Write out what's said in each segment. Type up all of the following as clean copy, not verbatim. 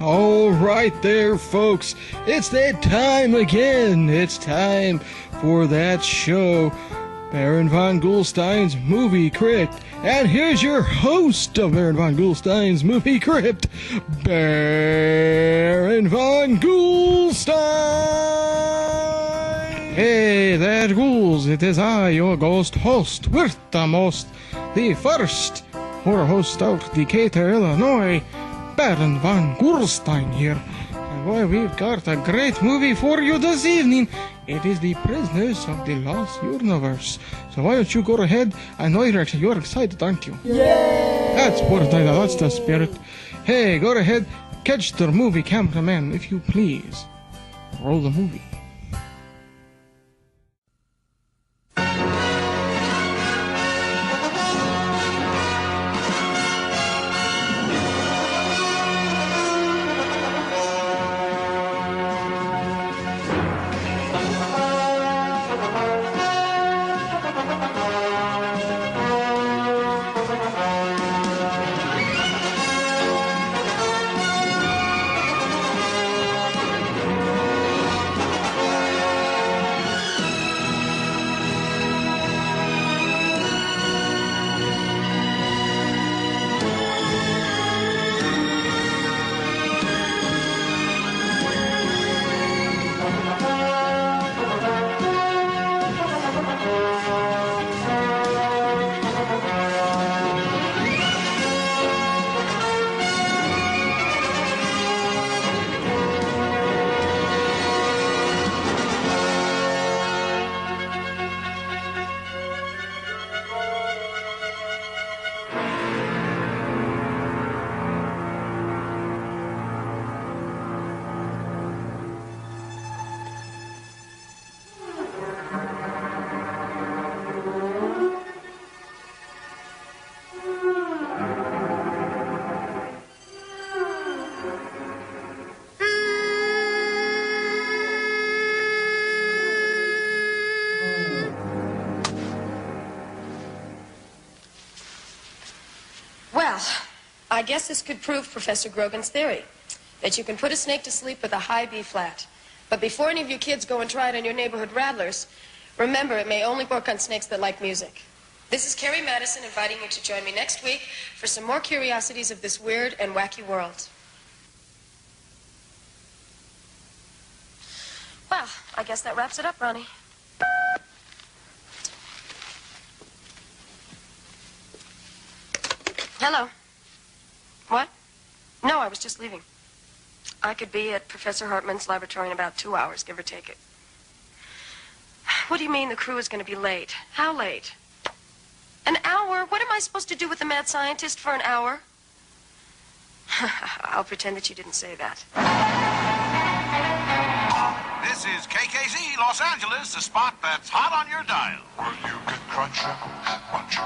All right there, folks. It's that time again. It's time for that show, Baron von Goulstein's Movie Crypt. And here's your host of Baron von Goulstein's Movie Crypt, Baron von Goulstein. Hey there, ghouls. It is I, your ghost host, with the most, the first horror host out of Decatur, Illinois, Baron von Goulstein here. And boy, we've got a great movie for you this evening. It is The Prisoners of the Lost Universe. So why don't you go ahead? I know you're excited, aren't you? Yeah! That's what that's the spirit. Hey, go ahead, catch the movie cameraman, if you please. Roll the movie. I guess this could prove Professor Grogan's theory, that you can put a snake to sleep with a high B flat. But before any of you kids go and try it on your neighborhood rattlers, remember it may only work on snakes that like music. This is Carrie Madison inviting you to join me next week for some more curiosities of this weird and wacky world. Well, I guess that wraps it up, Ronnie. Hello. What? No, I was just leaving. I could be at Professor Hartman's laboratory in about 2 hours, give or take it. What do you mean the crew is going to be late? How late? An hour? What am I supposed to do with the mad scientist for an hour? I'll pretend that you didn't say that. This is KKZ Los Angeles, the spot that's hot on your dial. Where you can crunch it, munch it,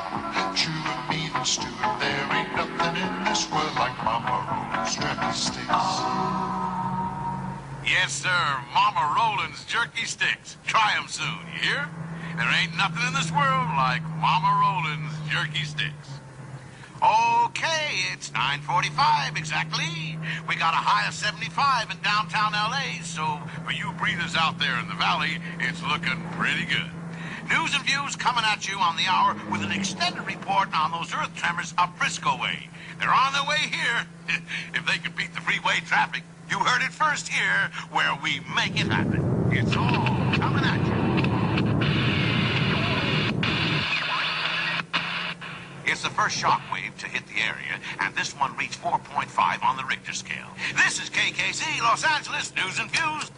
chew and meat and stew it. There ain't nothing in this world like Mama Roland's jerky sticks. Yes, sir, Mama Roland's jerky sticks. Try 'em soon, you hear? There ain't nothing in this world like Mama Roland's jerky sticks. Okay, it's 9:45 exactly. We got a high of 75 in downtown L.A., so for you breathers out there in the valley, it's looking pretty good. News and views coming at you on the hour with an extended report on those earth tremors up Frisco way. They're on their way here. If they can beat the freeway traffic, you heard it first here, where we make it happen. It's all coming at you. It's the first shock wave to hit the area, and this one reached 4.5 on the Richter scale. This is KKZ Los Angeles News and Views.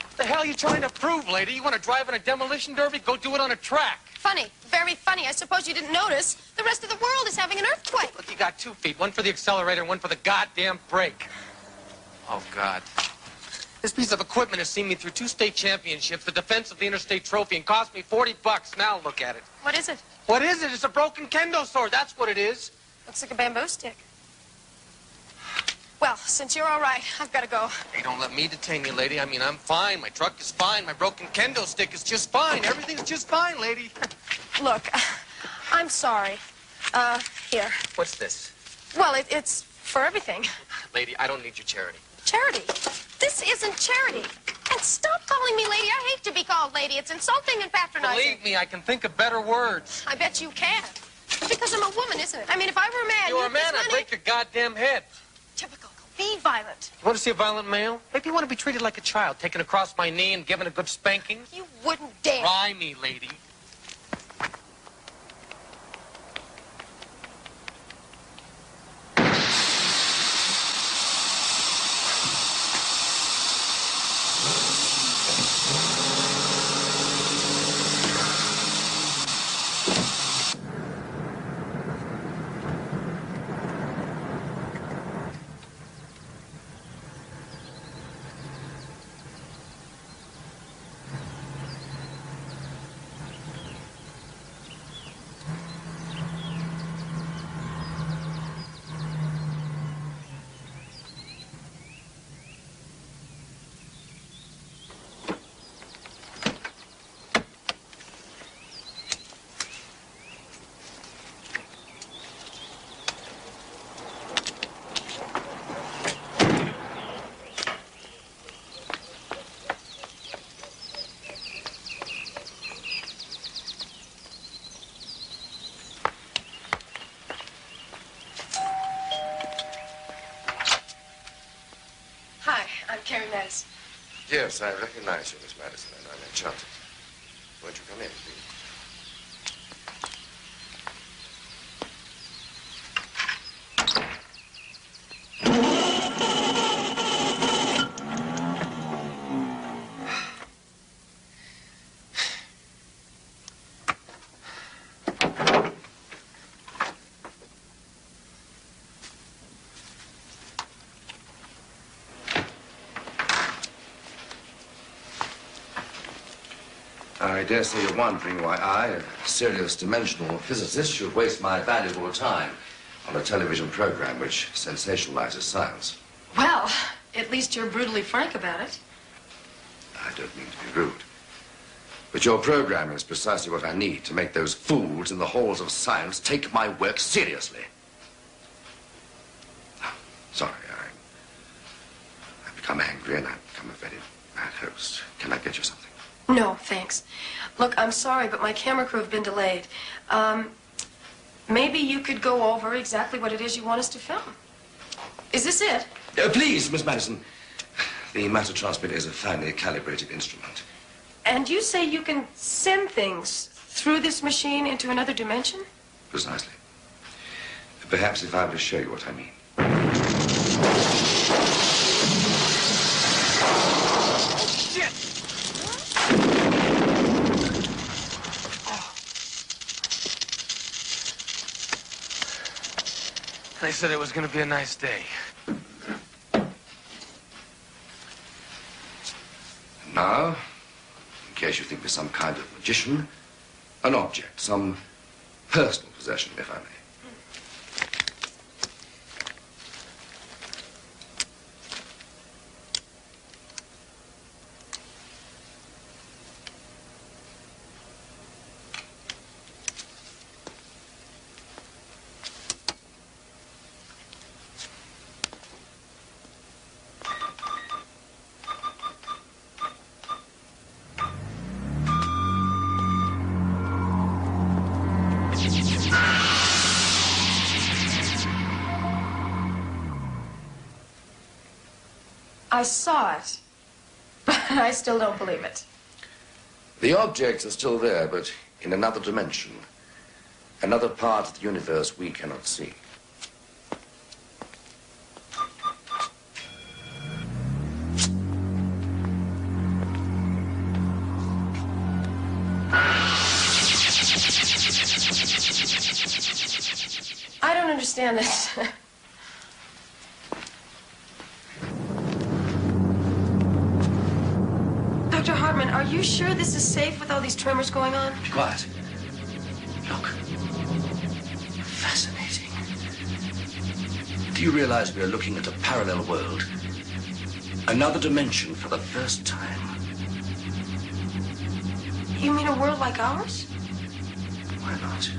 What the hell are you trying to prove, lady? You want to drive in a demolition derby? Go do it on a track. Funny, very funny. I suppose you didn't notice. The rest of the world is having an earthquake. Look, you got 2 feet. One for the accelerator and one for the goddamn brake. Oh, God. This piece of equipment has seen me through 2 state championships, the defense of the interstate trophy, and cost me $40. Now look at it. What is it? What is it? It's a broken kendo sword. That's what it is. Looks like a bamboo stick. Well, since you're all right, I've got to go. Hey, don't let me detain you, lady. I mean, I'm fine. My truck is fine. My broken kendo stick is just fine. Everything's just fine, lady. Look, I'm sorry. Here. What's this? Well, it's for everything. Lady, I don't need your charity. Charity? This isn't charity. And stop calling me lady. I hate to be called lady. It's insulting and patronizing. Believe me, I can think of better words. I bet you can. Because I'm a woman, isn't it? I mean, if I were a man... You were a man, I'd break your goddamn head. Typical. Be violent. You want to see a violent male? Maybe you want to be treated like a child, taken across my knee and given a good spanking? You wouldn't dare. Try me, lady. Carrie Madison. Yes, I recognize you, Miss Madison, and I'm enchanted. Won't you come in, please? I dare say you're wondering why I, a serious dimensional physicist, should waste my valuable time on a television program which sensationalizes science. Well, at least you're brutally frank about it. I don't mean to be rude. But your program is precisely what I need to make those fools in the halls of science take my work seriously. Sorry, I've become angry and I've become a very bad host. Can I get you something? No, thanks. Look, I'm sorry, but my camera crew have been delayed. Maybe you could go over exactly what it is you want us to film. Is this it? Please, Miss Madison. The matter transmitter is a finely calibrated instrument. And you say you can send things through this machine into another dimension? Precisely. Perhaps if I were to show you what I mean. They said it was going to be a nice day. Now, in case you think me some kind of magician, an object, some personal possession, if I may. I saw it, but I still don't believe it. The objects are still there, but in another dimension. Another part of the universe we cannot see. I don't understand this. Dr. Hartman, are you sure this is safe with all these tremors going on? Be quiet. Look. Fascinating. Do you realize we are looking at a parallel world? Another dimension for the first time. You mean a world like ours? Why not?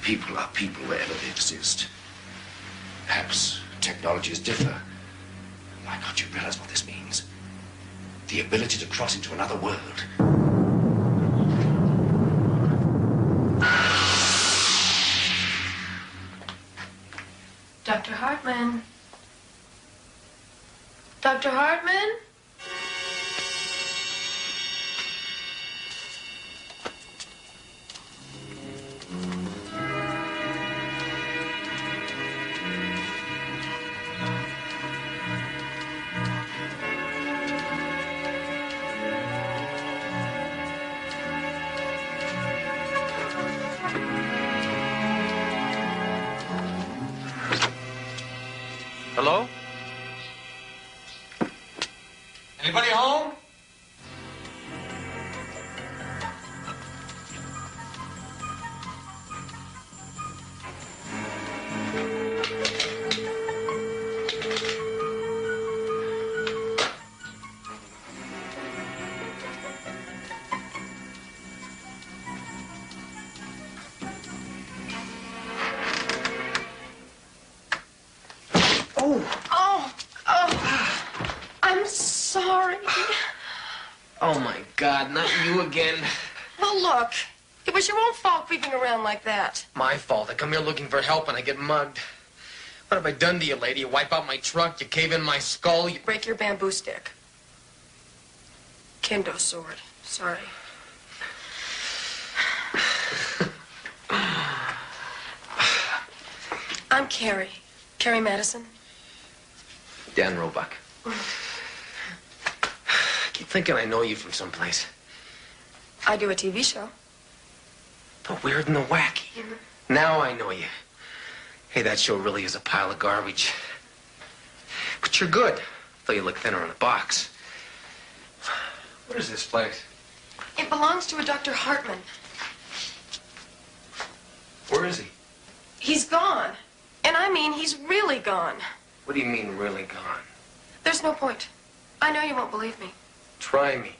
People are people wherever they exist. Perhaps technologies differ. Why can't you realize what this means? The ability to cross into another world. Dr. Hartman. Dr. Hartman? Hello? Anybody home? I'm sorry. Oh, my God, not you again. Well, look, it was your own fault creeping around like that. My fault. I come here looking for help and I get mugged. What have I done to you, lady? You wipe out my truck, you cave in my skull, you... Break your bamboo stick. Kendo sword. Sorry. I'm Carrie. Carrie Madison. Dan Roebuck. I keep thinking I know you from someplace. I do a TV show. The weird and the wacky. Now I know you. Hey, that show really is a pile of garbage. But you're good, though you look thinner in a box. What is this place? It belongs to a Dr. Hartman. Where is he? He's gone. And I mean, he's really gone. What do you mean, really gone? There's no point. I know you won't believe me. Try me.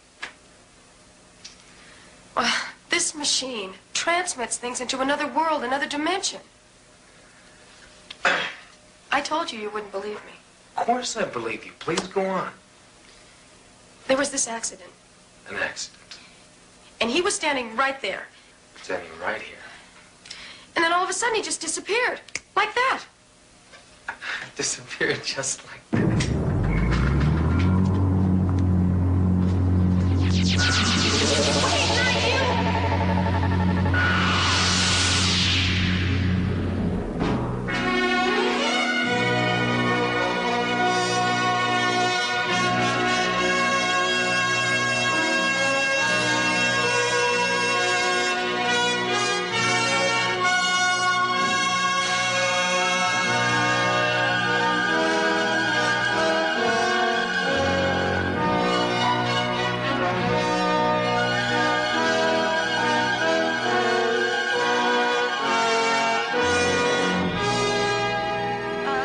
Well, this machine transmits things into another world, another dimension. I told you you wouldn't believe me. Of course I believe you. Please go on. There was this accident, An accident. and he was standing right there. Standing right here. And then all of a sudden, he just disappeared. Like that. Disappeared just like that.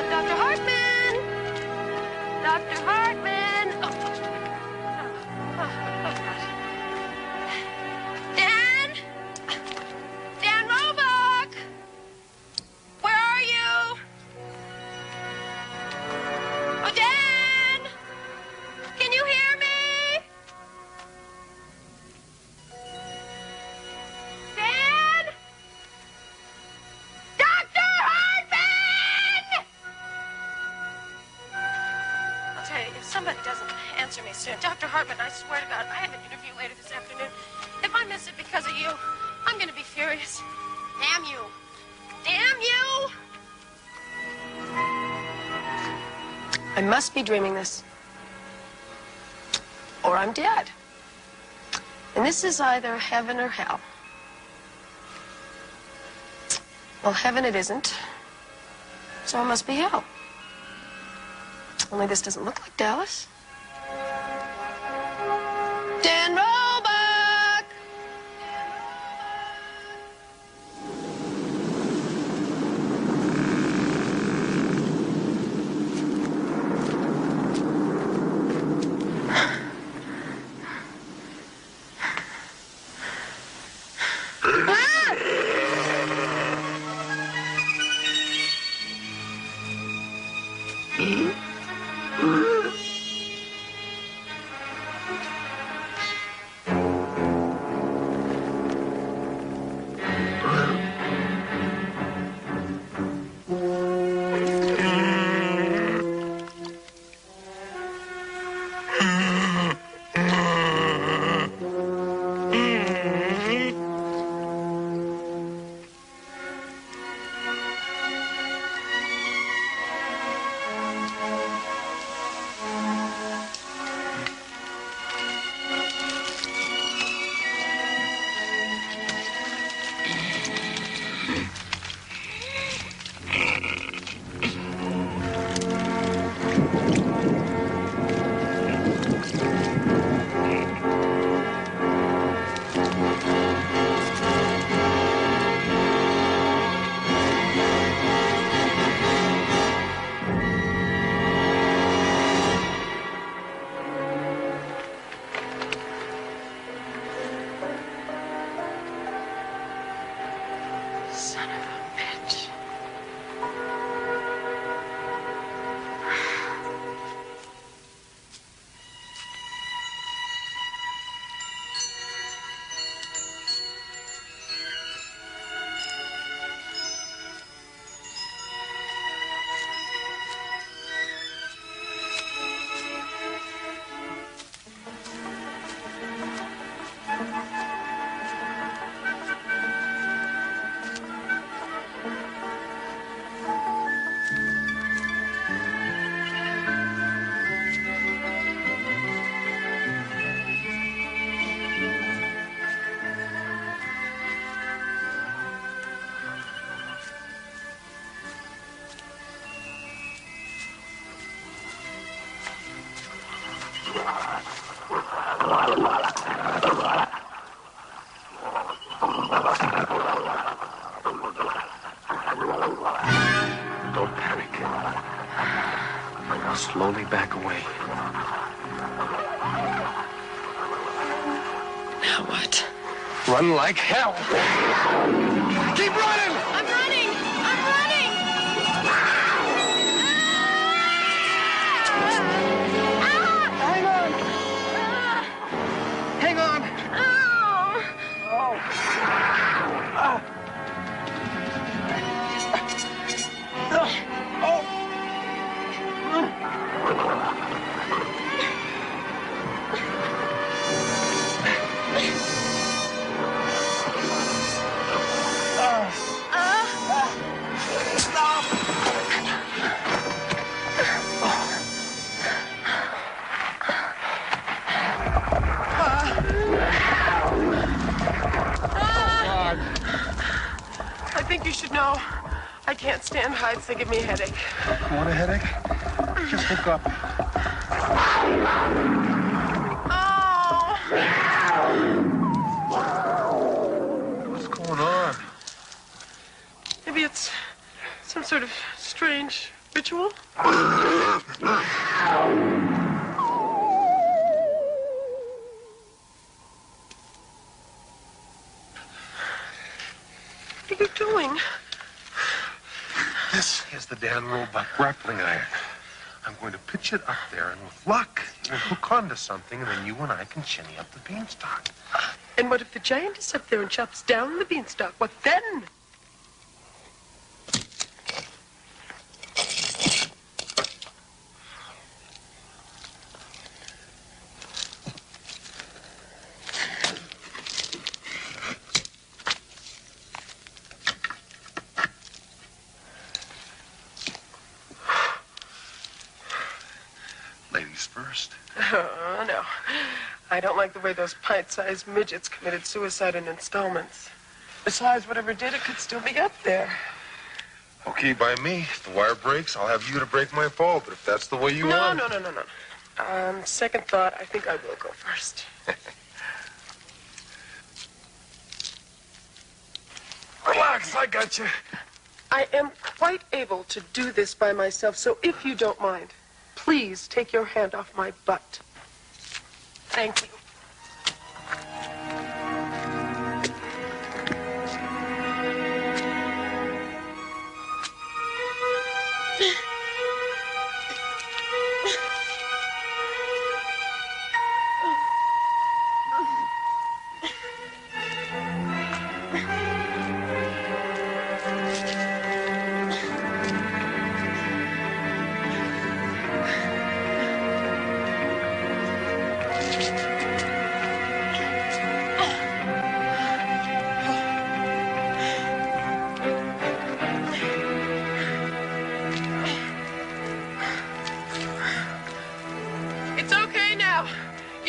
Dr. Hartman! Dr. Hartman! Oh, God. Dan? Dan Roebuck! Where are you? Oh, Dan! Can you hear me? Dan? Dr. Hartman! I'll tell you, if somebody doesn't answer me soon, Dr. Hartman, I swear to God, I have an interview later this afternoon. If I miss it because of you, I'm going to be furious. Damn you. Damn you! I must be dreaming this. Or I'm dead. And this is either heaven or hell. Well, heaven it isn't. So it must be hell. Only this doesn't look like Dallas. Dan Roebuck! Don't panic. Now slowly back away. Now what? Run like hell. Keep running! I'm running! I'm running! Hang on! Hang on! I think you should know. I can't stand heights. They give me a headache. You want a headache? Just look up. What's going on? Maybe it's some sort of strange ritual. What are you doing? This is the Dan Roebuck grappling iron. I'm going to pitch it up there, and with luck, it will hook onto something, and then you and I can shinny up the beanstalk. And what if the giant is up there and chops down the beanstalk? What then? Ladies first. Oh, no. I don't like the way those pint-sized midgets committed suicide in installments. Besides, whatever did it could still be up there. Okay, by me. If the wire breaks, I'll have you to break my fall, but if that's the way you No. want... Second thought, I think I will go first. Relax, I got you. I am quite able to do this by myself, so if you don't mind, please take your hand off my butt. Thank you.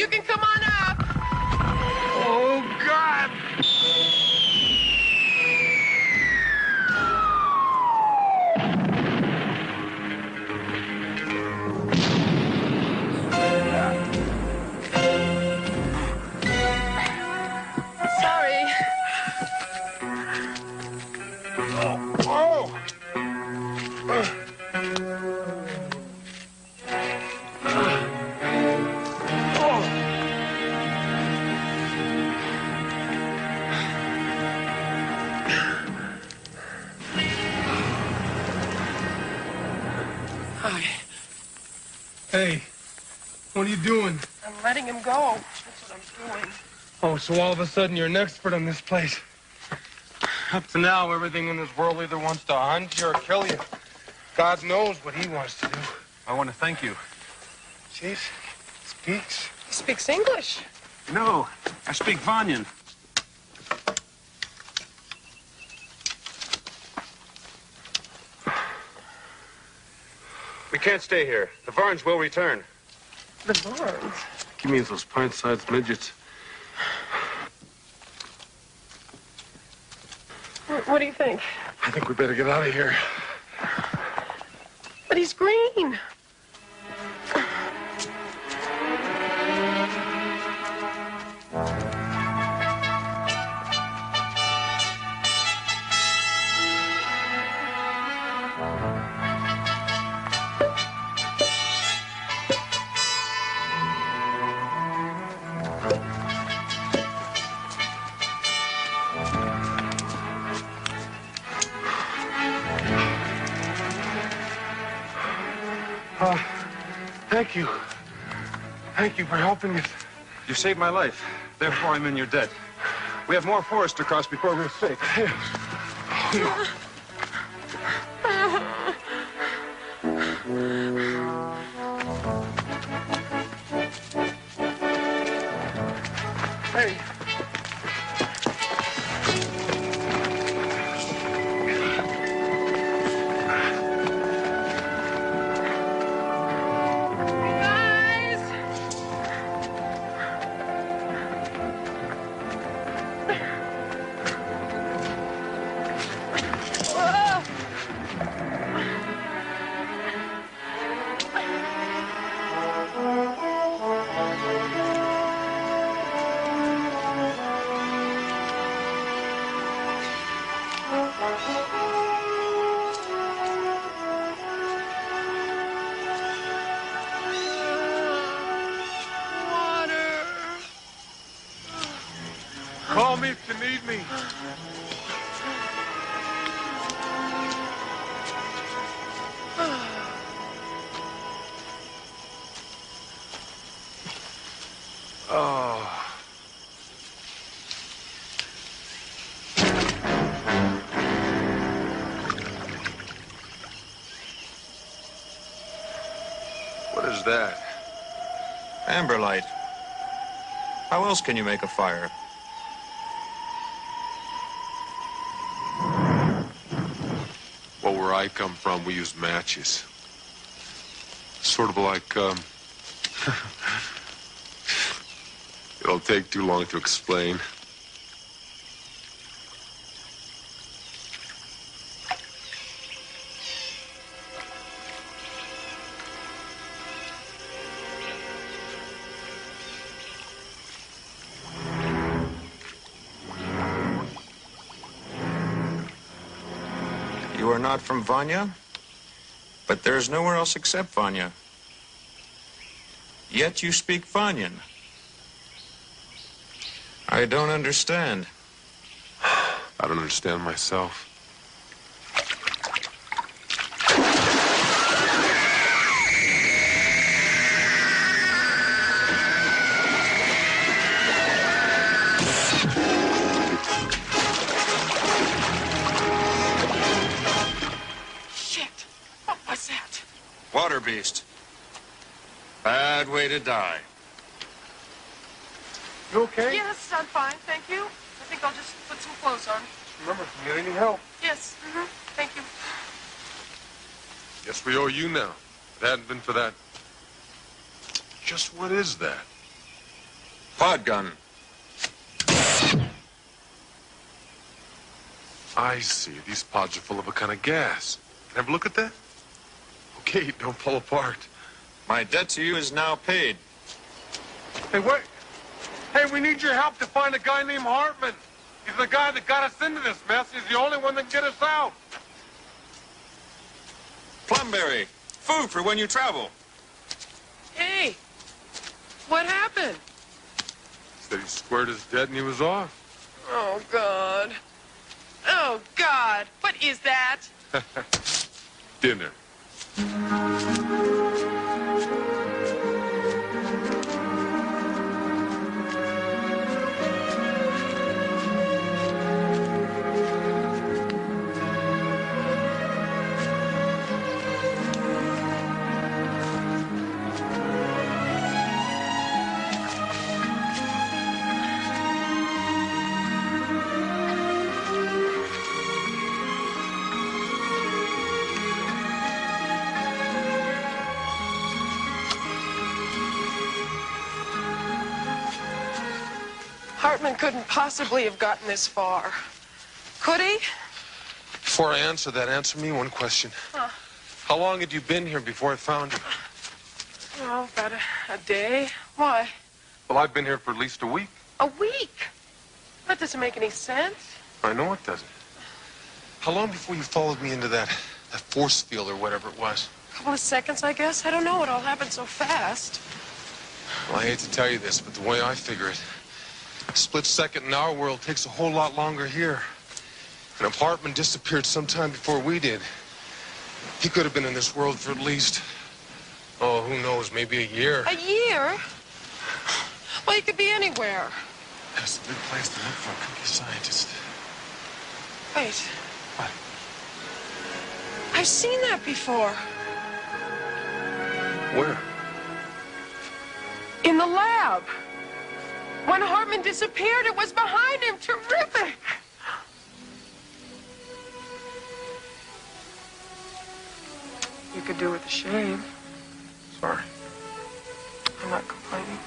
You can come on up. Oh, God! Sorry. Hi. Hey, what are you doing? I'm letting him go. That's what I'm doing. Oh, so all of a sudden you're an expert on this place. Up to now, everything in this world either wants to hunt you or kill you. God knows what he wants to do. I want to thank you. Jeez, speaks. He speaks English. No, I speak Vanyan. We can't stay here. The Varns will return. The Varns? He means those pint-sized midgets. What do you think? I think we better get out of here. But he's green. Thank you. Thank you for helping us. You saved my life. Therefore, I'm in your debt. We have more forest to cross before we're safe. Hey. Call me if you need me. Oh. What is that? Amber light. How else can you make a fire? Well, where I come from, we use matches. Sort of like, it'll take too long to explain. You are not from Vanya, but there is nowhere else except Vanya. Yet you speak Vanyan. I don't understand. I don't understand myself. Water beast. Bad way to die. You okay? Yes, I'm fine, thank you. I think I'll just put some clothes on. Remember, if you need any help. Yes, thank you. Guess we owe you now. If it hadn't been for that. Just what is that? Pod gun. I see. These pods are full of a kind of gas. Can I have a look at that? Okay, don't fall apart. My debt to you is now paid. Hey, wait. Hey, we need your help to find a guy named Hartman. He's the guy that got us into this mess. He's the only one that can get us out. Plumberry. Food for when you travel. Hey, what happened? He said he squared his debt and he was off. Oh, God. Oh, God. What is that? Dinner. Hartman couldn't possibly have gotten this far. Could he? Before I answer that, answer me one question. Huh. How long had you been here before I found you? Oh, about a day. Why? Well, I've been here for at least a week. A week? That doesn't make any sense. I know it doesn't. How long before you followed me into that force field or whatever it was? A couple of seconds, I guess. I don't know. It all happened so fast. Well, I hate to tell you this, but the way I figure it, a split second in our world takes a whole lot longer here. And if Hartman disappeared sometime before we did, he could have been in this world for at least, oh, who knows, maybe a year. A year? Well, he could be anywhere. That's a big place to look for a cookie scientist. Wait. What? I've seen that before. Where? In the lab. When Hartman disappeared, it was behind him. Terrific. You could do with a shave. Sorry. I'm not complaining.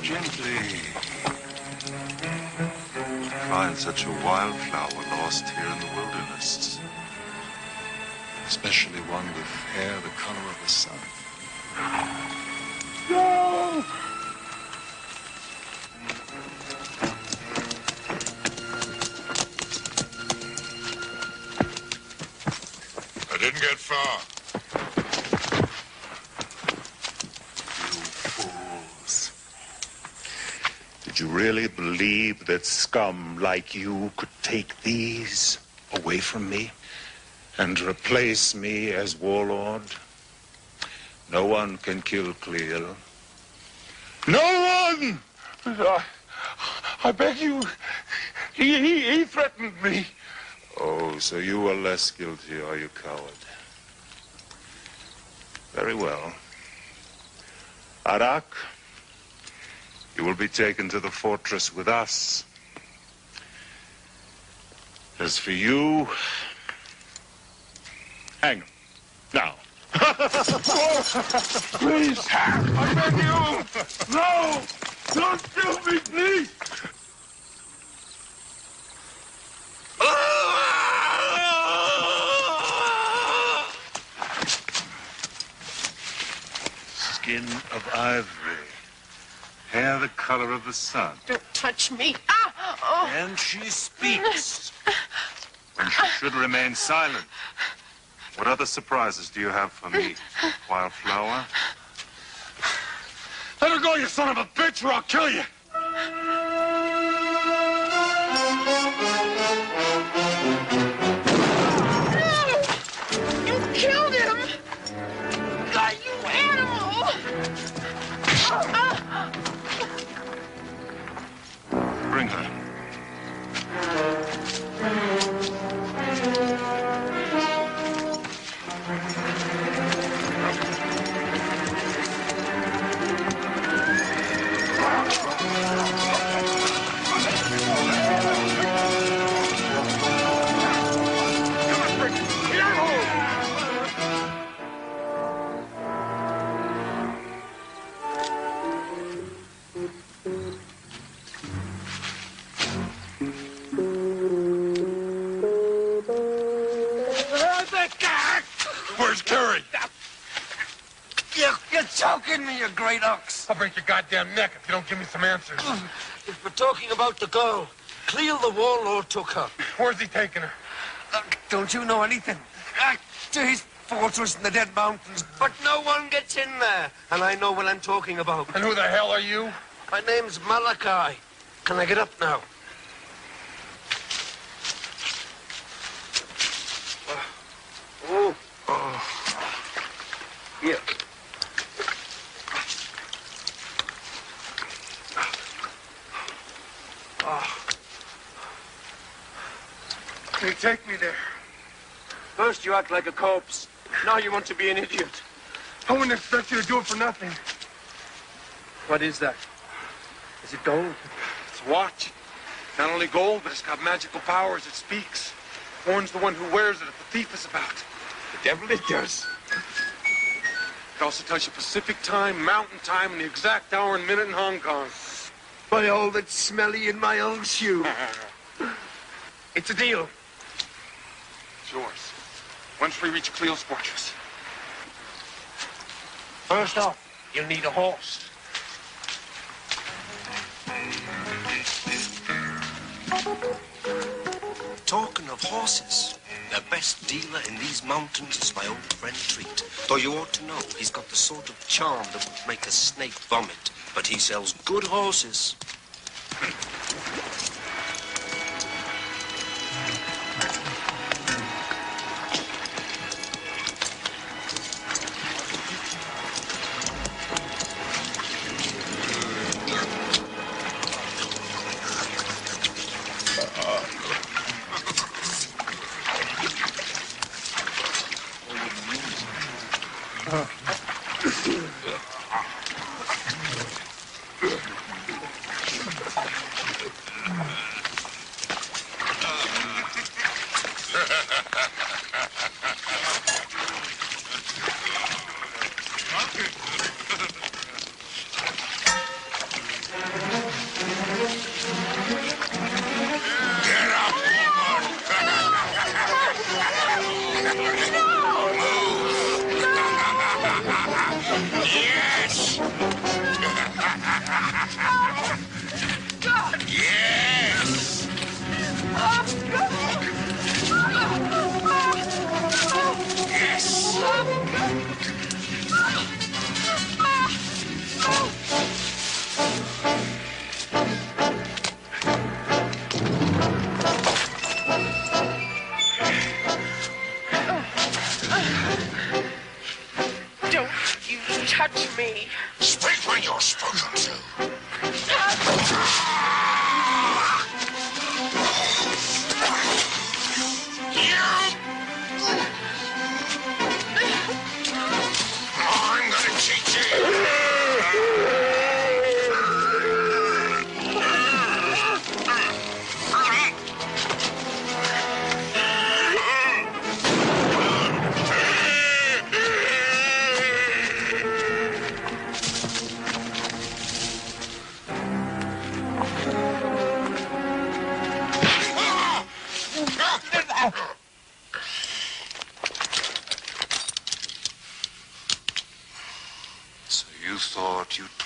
Gently. Find such a wildflower lost here in the wilderness. Especially one with hair the color of the sun. No! I didn't get far. Did you really believe that scum like you could take these away from me and replace me as warlord? No one can kill Cleo. No one! I beg you. He threatened me. Oh, so you are less guilty, are you, coward? Very well. Arak, you will be taken to the fortress with us. As for you, hang him. Now. Please, I beg you. No! Don't kill me, please! Ivory. Hair the color of the sun. Don't touch me. Ah! Oh. And she speaks. When she should remain silent. What other surprises do you have for me, Wildflower? Let her go, you son of a bitch, or I'll kill you! No! You killed him! God, you animal! Bring her. Where's Terry? You're choking me, you great ox. I'll break your goddamn neck if you don't give me some answers. If we're talking about the girl, Cleel the warlord took her. Where's he taking her? Don't you know anything? To his fortress in the Dead Mountains. But no one gets in there. And I know what I'm talking about. And who the hell are you? My name's Malachi. Can I get up now? Here. Can you take me there? First you act like a corpse. Now you want to be an idiot. I wouldn't expect you to do it for nothing. What is that? Is it gold? It's a watch. Not only gold, but it's got magical powers. It speaks. Warns the one who wears it if the thief is about. The devil it does. It also tells you Pacific time, mountain time, and the exact hour and minute in Hong Kong. By all that's smelly in my own shoe. It's a deal. It's yours. Once we reach Cleo's fortress. First off, you'll need a horse. Talking of horses, the best dealer in these mountains is my old friend Treat. Though you ought to know, he's got the sort of charm that would make a snake vomit. But he sells good horses.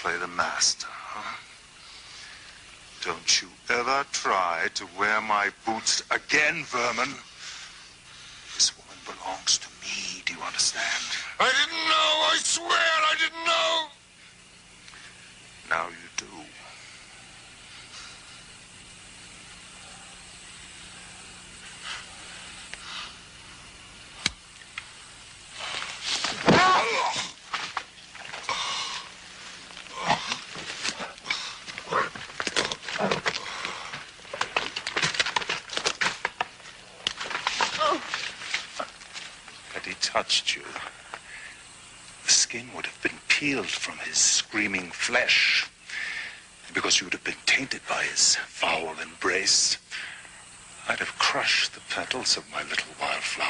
play the master, huh? Don't you ever try to wear my boots again, vermin. This woman belongs to me, do you understand? I didn't know, I swear I didn't know. Now you do. Had he touched you, the skin would have been peeled from his screaming flesh, because you would have been tainted by his foul embrace. I'd have crushed the petals of my little wildflower.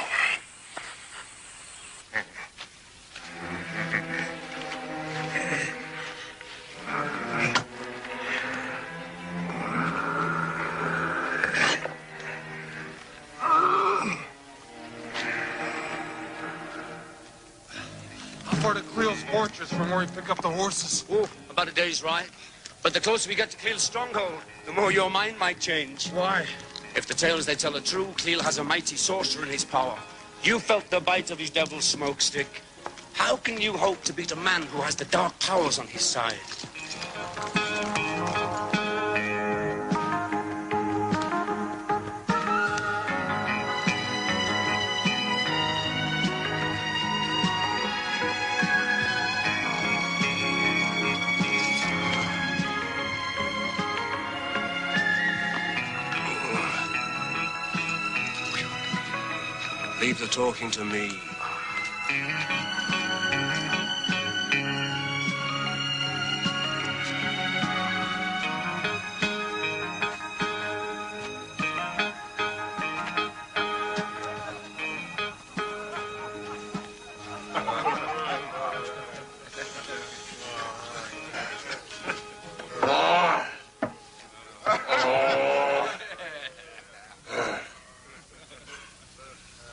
How far to Cleo's fortress from where we pick up the horses? Oh, about a day's ride. But the closer we get to Cleo's stronghold, the more your mind might change. Why? If the tales they tell are true, Cleo has a mighty sorcerer in his power. You felt the bite of his devil's smoke stick. How can you hope to beat a man who has the dark powers on his side? Leave the talking to me.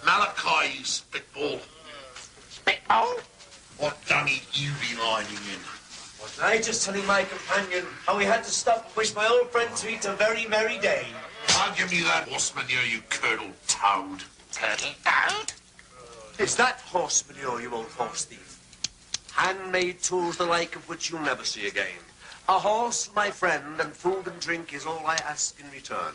Malachi, you spitball. Spitball? What dunny you been hiding in? I just telling my companion how we had to stop and wish my old friend to eat a very merry day. I'll give you that horse manure, you curdled toad. Turtle toad? Is that horse manure, you old horse thief? Handmade tools the like of which you'll never see again. A horse, my friend, and food and drink is all I ask in return.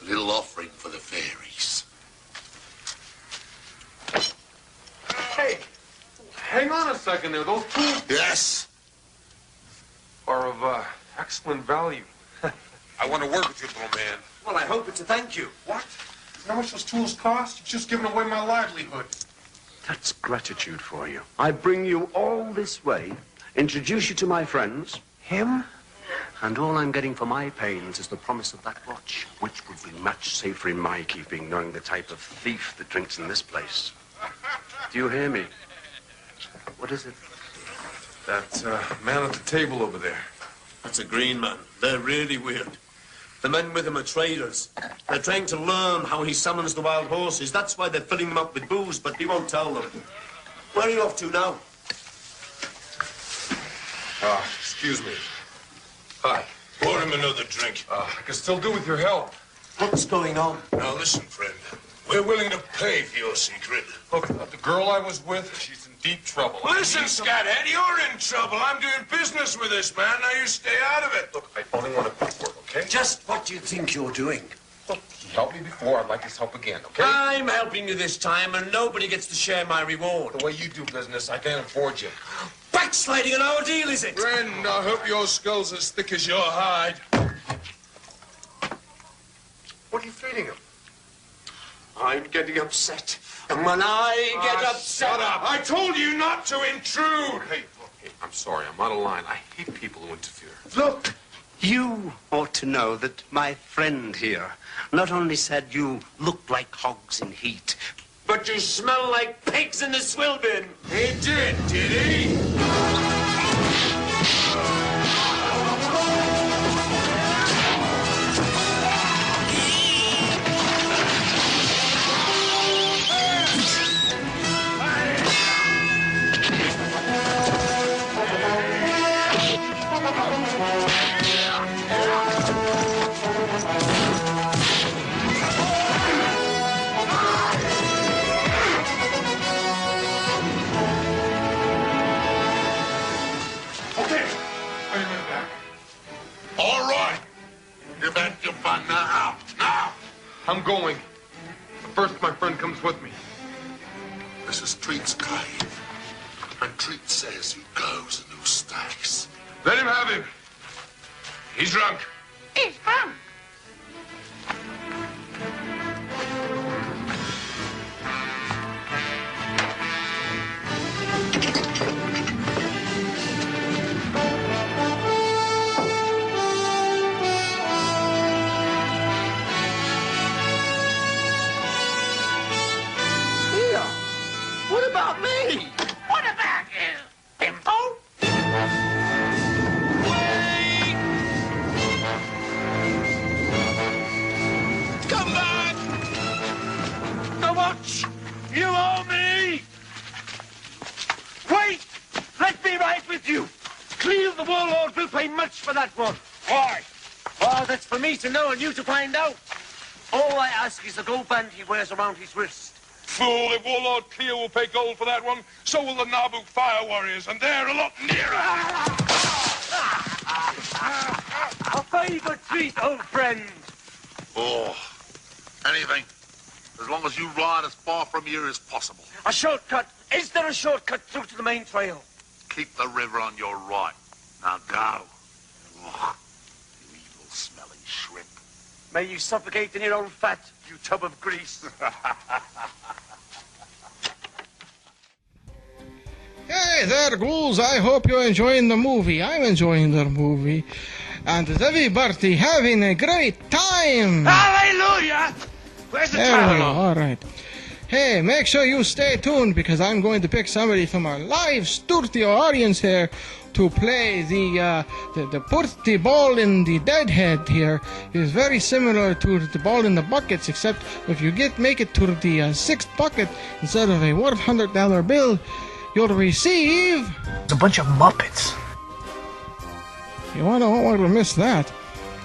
Little offering for the fairies. Hey, hang on a second there. Those tools Yes? are of excellent value. I want to work with you, little man. Well, I hope it's a thank you. What? How much those tools cost? You've just given away my livelihood. That's gratitude for you. I bring you all this way, introduce you to my friends, him, and all I'm getting for my pains is the promise of that watch, which would be much safer in my keeping, knowing the type of thief that drinks in this place. Do you hear me? What is it? That man at the table over there. That's a green man. They're really weird. The men with him are traders. They're trying to learn how he summons the wild horses. That's why they're filling them up with booze, but he won't tell them. Where are you off to now? Excuse me. Hi. Pour him another drink. I can still do with your help. What's going on? Now listen, friend. We're willing to pay for your secret. Look, the girl I was with, she's in deep trouble. Listen, Scathead, you're in trouble. I'm doing business with this man. Now you stay out of it. Look, I only want to put work, okay? Just what do you think you're doing? Look, he helped me before. I'd like his help again, okay? I'm helping you this time, and nobody gets to share my reward. The way you do business, I can't afford you. Backsliding on our deal, is it? Friend, I hope your skull's as thick as your hide. What are you feeding him? I'm getting upset. And when I get upset... Shut up. I told you not to intrude. Hey, look, hey, I'm sorry. I'm out of line. I hate people who interfere. Look, you ought to know that my friend here not only said you looked like hogs in heat, But you smell like pigs in the swill bin. He did he? I'm going. But first, my friend comes with me. This is Treat's cave. And Treat says who goes and who stays. Let him have him. He's drunk. He's drunk. What about me? What about you, bimbo? Wait! Come back! How much? You owe me! Wait! Let me ride with you. Cleo the warlord will pay much for that one. Why? Oh, that's for me to know and you to find out. All I ask is the gold band he wears around his wrist. Fool, if Warlord Cleo will pay gold for that one, so will the Naboo Fire Warriors, and they're a lot nearer. A favor treat, old friend. Oh, anything. As long as you ride as far from here as possible. A shortcut. Is there a shortcut through to the main trail? Keep the river on your right. Now go. Oh, you evil smelling shrimp. May you suffocate in your own fat, you tub of grease. Hey there, ghouls. I hope you're enjoying the movie. I'm enjoying the movie. And is everybody having a great time? Hallelujah! Where's the There we go. traveler? All right. Hey, make sure you stay tuned because I'm going to pick somebody from our live studio audience here to play the put the ball in the deadhead here. Is very similar to the ball in the buckets, except if you make it to the sixth bucket instead of a $100 bill, you'll receive a bunch of Muppets. You don't want to miss that.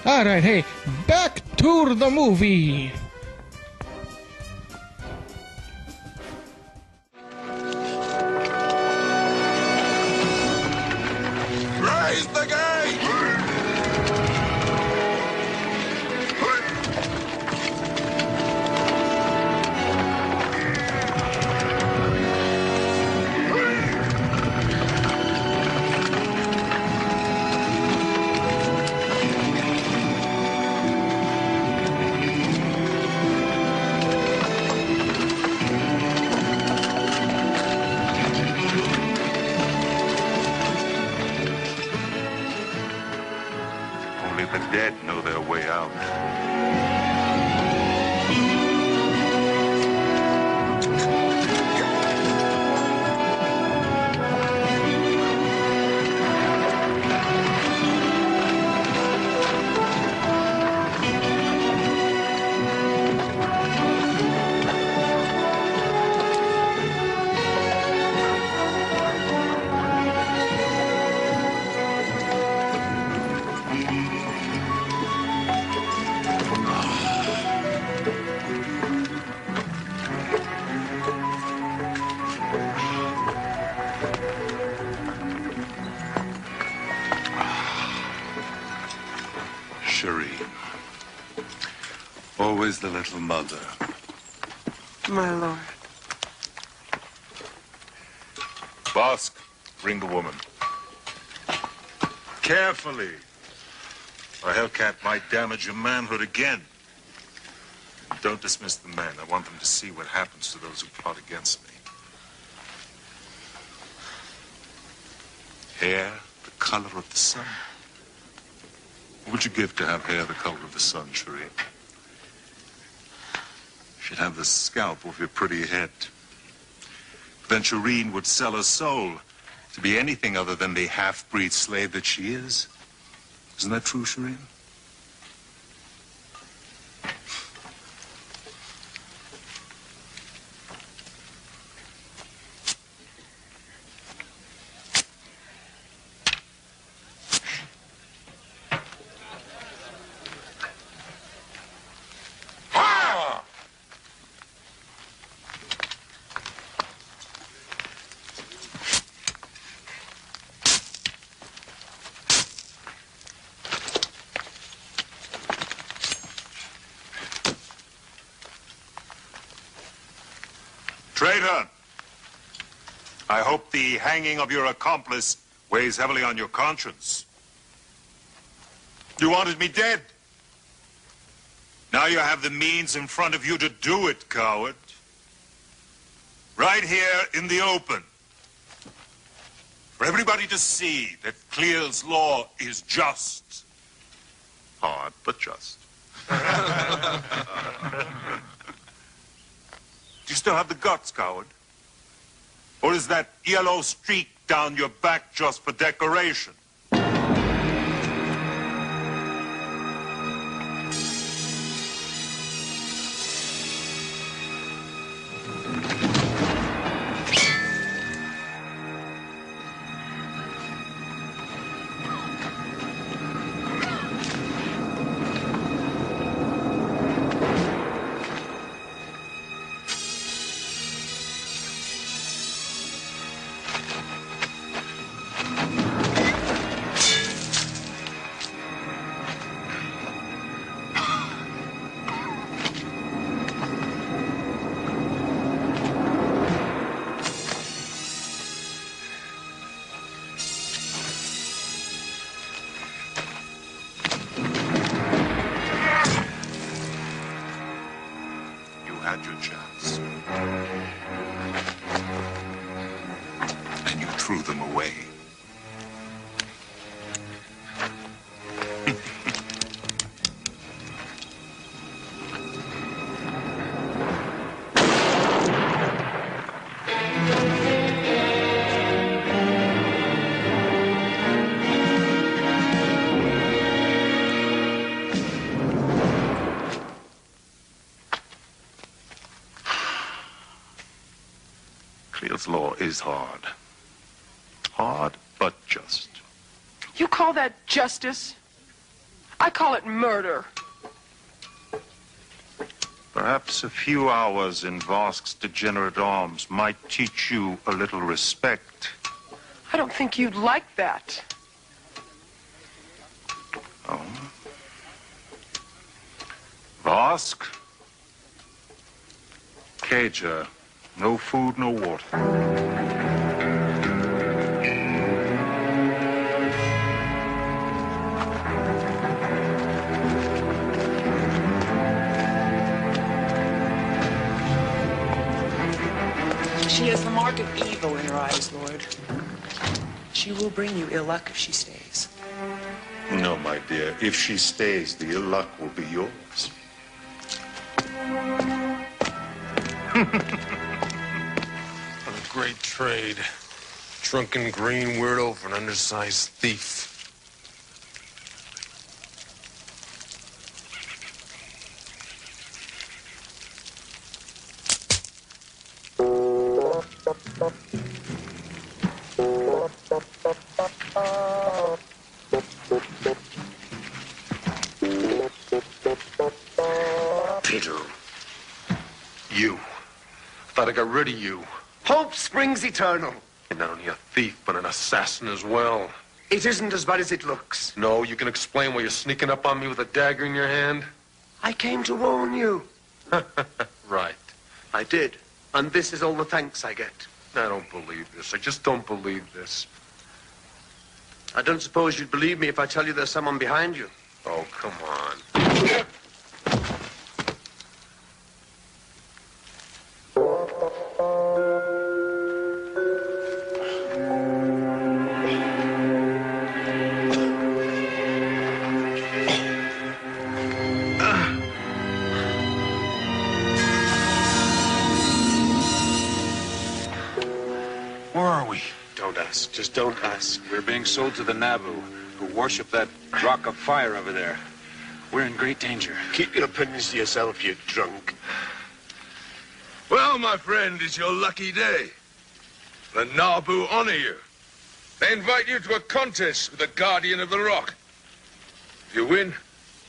All right, hey, back to the movie. Raise the gate! Only the dead know their way out. Cherie. Always the little mother. My lord. Bosk, bring the woman. Carefully. A Hellcat might damage your manhood again. Don't dismiss the men. I want them to see what happens to those who plot against me. Hair the color of the sun. What would you give to have hair the color of the sun, Cherie? She'd have the scalp of your pretty head. Then Shireen would sell her soul to be anything other than the half-breed slave that she is. Isn't that true, Shireen? Traitor! I hope the hanging of your accomplice weighs heavily on your conscience. You wanted me dead. Now you have the means in front of you to do it, coward. Right here in the open. For everybody to see that Clear's law is just. Hard, but just. Do you still have the guts, coward? Or is that yellow streak down your back just for decoration? Had your chance. And you threw them away. Clear's law is hard. Hard, but just. You call that justice? I call it murder. Perhaps a few hours in Vosk's degenerate arms might teach you a little respect. I don't think you'd like that. Oh? Vosk? Cager. No food, no water. She has the mark of evil in her eyes, Lord. She will bring you ill luck if she stays. No, my dear. If she stays, the ill luck will be yours. What a great trade. Drunken green weirdo for an undersized thief. Pedro. You. Thought I got rid of you. Hope springs eternal. You're not only a thief, but an assassin as well. It isn't as bad as it looks. No, you can explain why you're sneaking up on me with a dagger in your hand? I came to warn you. Right. I did. And this is all the thanks I get. I don't believe this. I just don't believe this. I don't suppose you'd believe me if I tell you there's someone behind you. Oh, come on. Where are we? Don't ask. Just don't ask. We're being sold to the Nabu, who worship that rock of fire over there. We're in great danger. Keep your opinions to yourself, you drunk. Well, my friend, it's your lucky day. The Nabu honor you. They invite you to a contest with the Guardian of the Rock. If you win,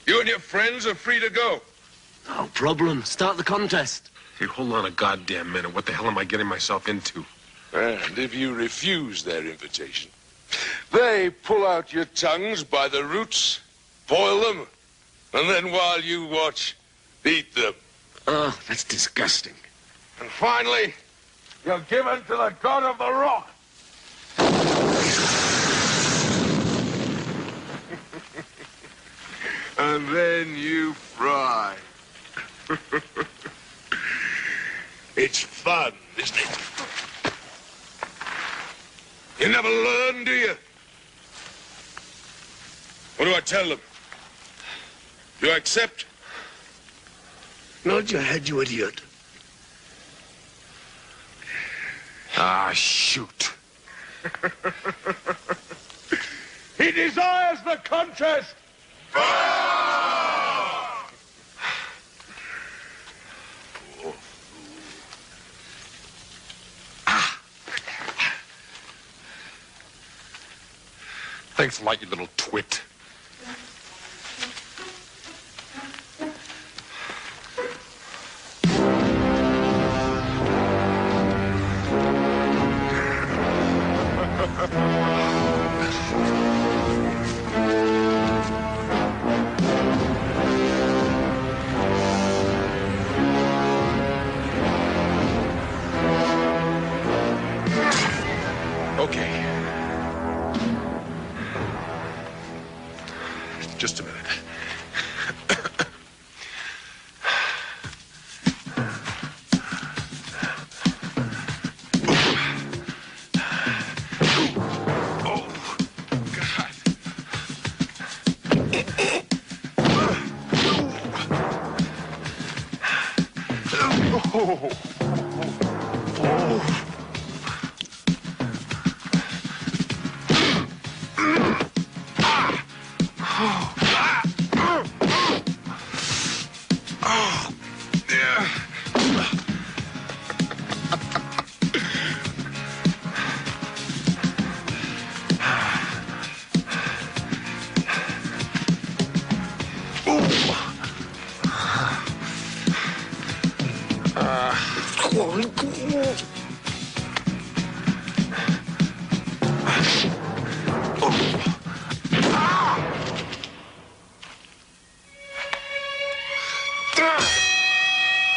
you and your friends are free to go. No problem. Start the contest. Hey, hold on a goddamn minute. What the hell am I getting myself into? And if you refuse their invitation, they pull out your tongues by the roots, boil them, and then while you watch, eat them. Oh, that's disgusting. And finally, You're given to the god of the rock. And then you fry. It's fun, isn't it? You never learn, do you? What do I tell them? You accept? Nod your head, you idiot. Ah, shoot. He desires the contest. Thanks a lot, you little twit. Okay. Just a minute.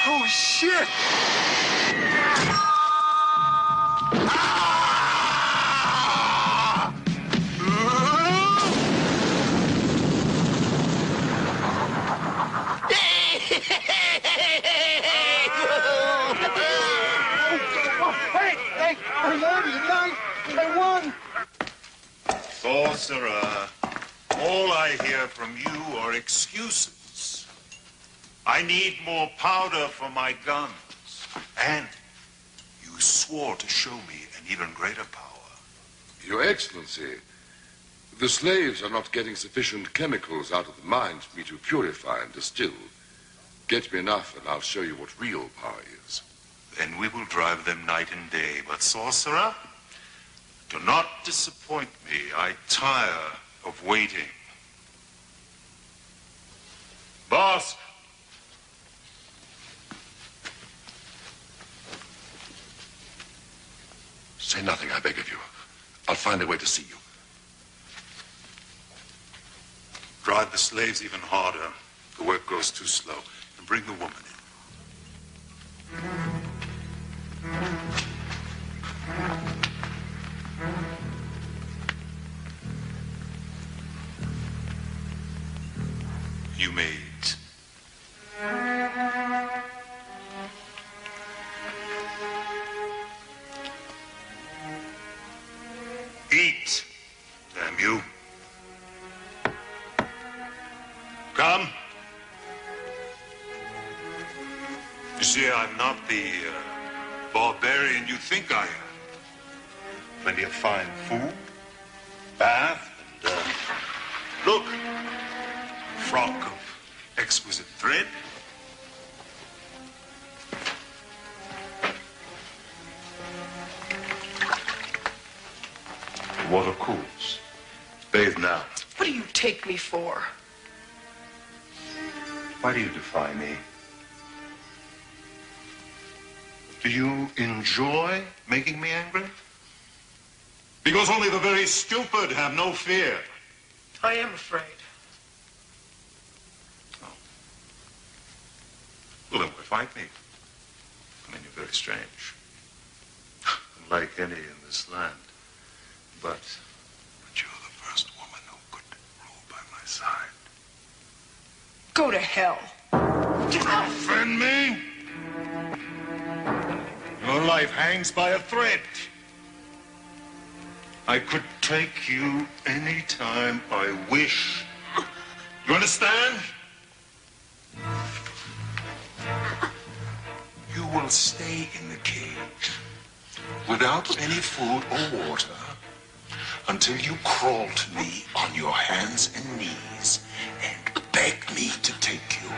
Oh, shit! Hey, my lord, you guys, I won. Sorcerer, all I hear from you are excuses. I need more powder for my guns. And you swore to show me an even greater power. Your Excellency, the slaves are not getting sufficient chemicals out of the mines for me to purify and distill. Get me enough and I'll show you what real power is. Then we will drive them night and day. But, sorcerer, do not disappoint me. I tire of waiting. Boss! Say nothing, I beg of you. I'll find a way to see you. Drive the slaves even harder. The work goes too slow. And bring the woman in. You may eat. Eat, damn you. Come. You see, I'm not the barbarian you think I am. Plenty of fine food, bath, and, look, frock of exquisite thread. The water cools. Bathe now. What do you take me for? Why do you defy me? Do you enjoy making me angry? Because only the very stupid have no fear. I am afraid. Oh. Well, then why fight me? I mean, you're very strange. like any in this land. But you're the first woman who could rule by my side. Go to hell. Friend me? Your life hangs by a thread. I could take you any time I wish. You understand? You will stay in the cage without any food or water until you crawl to me on your hands and knees and beg me to take you.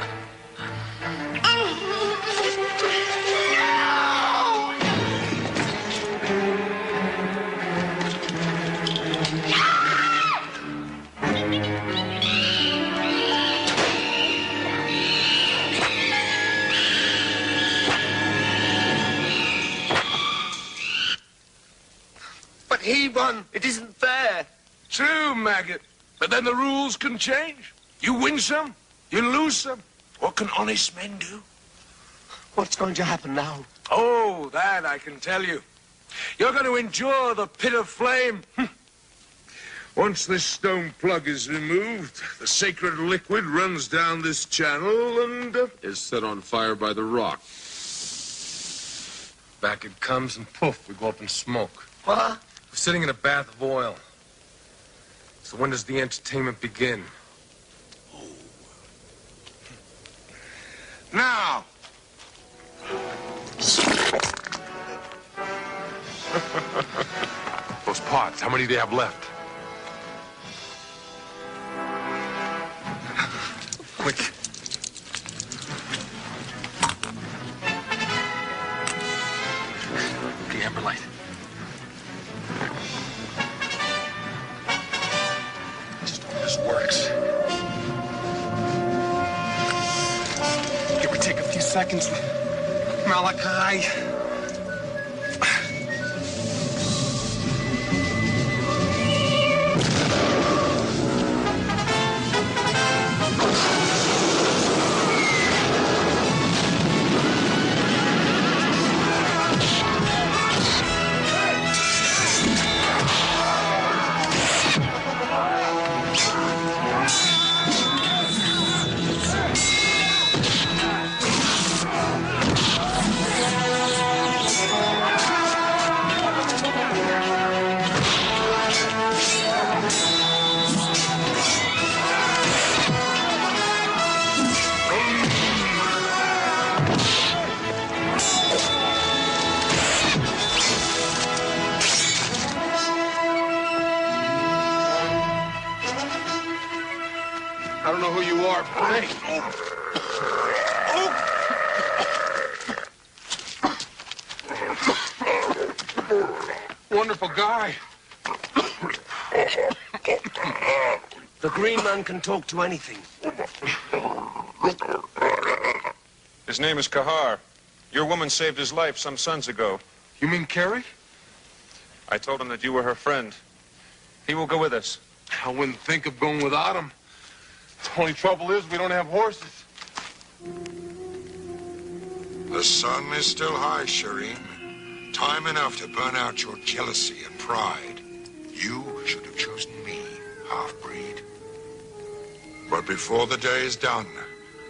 But he won. It isn't fair. True, maggot. But then the rules can change. You win some, you lose some. What can honest men do? What's going to happen now? Oh, that I can tell you. You're going to endure the pit of flame. Once this stone plug is removed, the sacred liquid runs down this channel and is set on fire by the rock. Back it comes and poof, we go up in smoke. What? We're sitting in a bath of oil. So when does the entertainment begin? Now! Those pots, how many do you have left? Quick. The amber light. Just hope this works. It would take a few seconds. Malachi. I don't know who you are, but hey. Wonderful guy. The green man can talk to anything. His name is Kahar. Your woman saved his life some suns ago. You mean Carrie? I told him that you were her friend. He will go with us. I wouldn't think of going without him. The only trouble is we don't have horses. The sun is still high, Shireen. Time enough to burn out your jealousy and pride. You should have chosen me, half-breed. But before the day is done,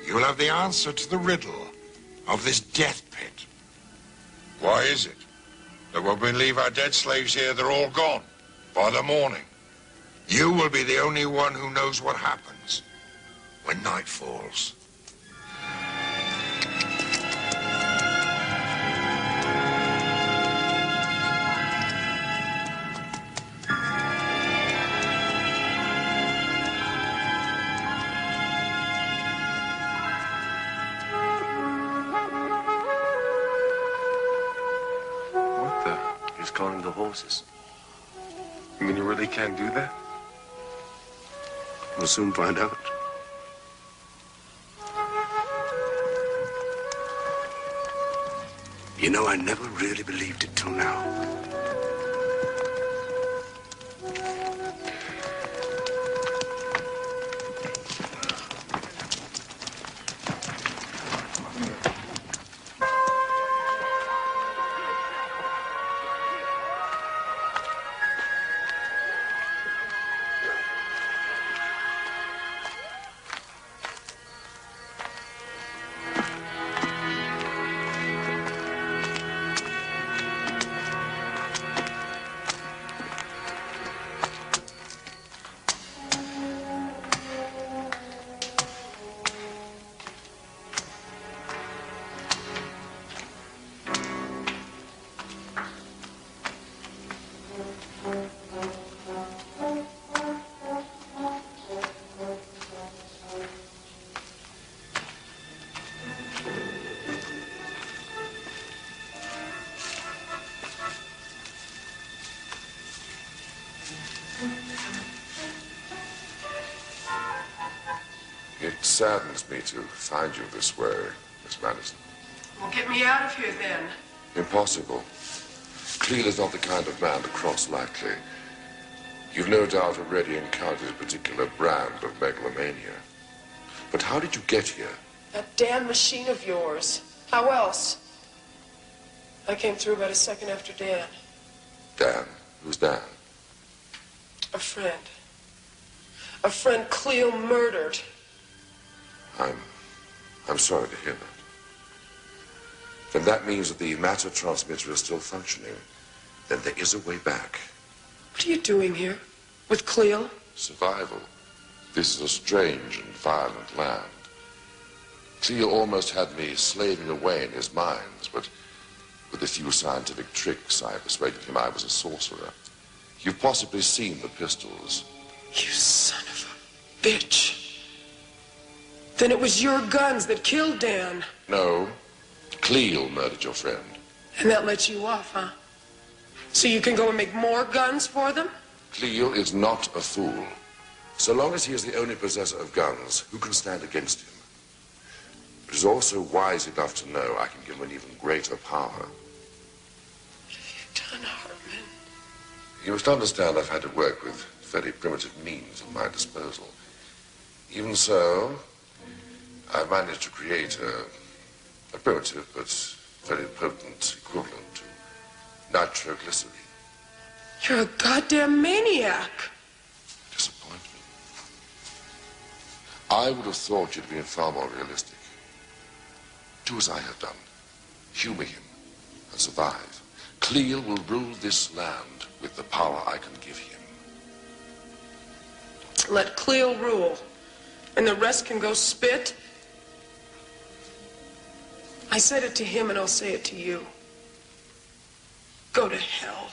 you'll have the answer to the riddle of this death pit. Why is it that when we leave our dead slaves here, they're all gone by the morning? You will be the only one who knows what happens when night falls. He's calling the horses. You mean you really can't do that? We'll soon find out. You know, I never really believed it till now. saddens me to find you this way, Miss Madison. Well, get me out of here then. Impossible. Cleel is not the kind of man to cross lightly. You've no doubt already encountered a particular brand of megalomania. But how did you get here? That damn machine of yours. How else? I came through about a second after Dan. Dan? Who's Dan? A friend. A friend Cleo murdered. I'm sorry to hear that. Then that means that the matter transmitter is still functioning. Then there is a way back. What are you doing here? With Cleo? Survival. This is a strange and violent land. Cleo almost had me slaving away in his mines, but with a few scientific tricks, I persuaded him I was a sorcerer. You've possibly seen the pistols. You son of a bitch. Then it was your guns that killed Dan. No. Cleo murdered your friend. And that lets you off, huh? So you can go and make more guns for them? Cleo is not a fool. So long as he is the only possessor of guns, who can stand against him? But he's also wise enough to know I can give him an even greater power. What have you done, Hartman? You must understand I've had to work with very primitive means at my disposal. Even so, I've managed to create a primitive but very potent equivalent to nitroglycerin. You're a goddamn maniac. Disappointment. I would have thought you'd been far more realistic. Do as I have done. Humor him and survive. Cleo will rule this land with the power I can give him. Let Cleo rule, and the rest can go spit. I said it to him, and I'll say it to you. Go to hell.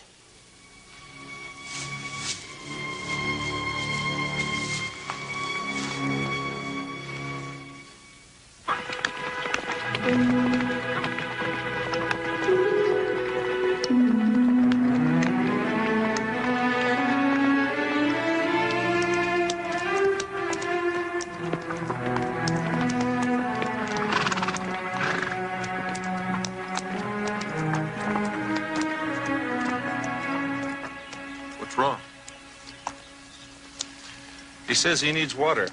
What's wrong? He says he needs water.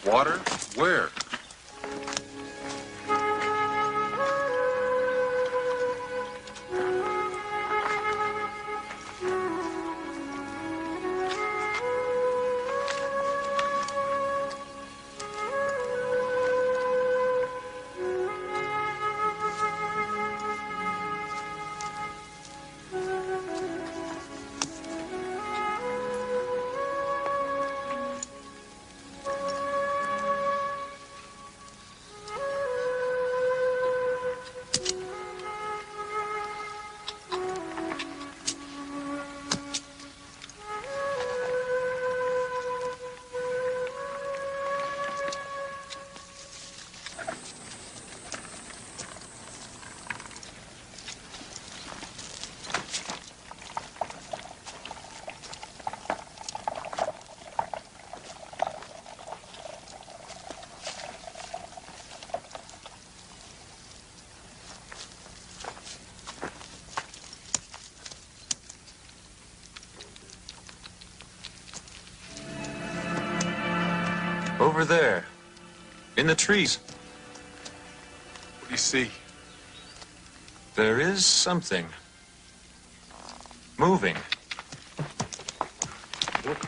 Water? Where? Over there. In the trees. What do you see? There is something. Moving. Look.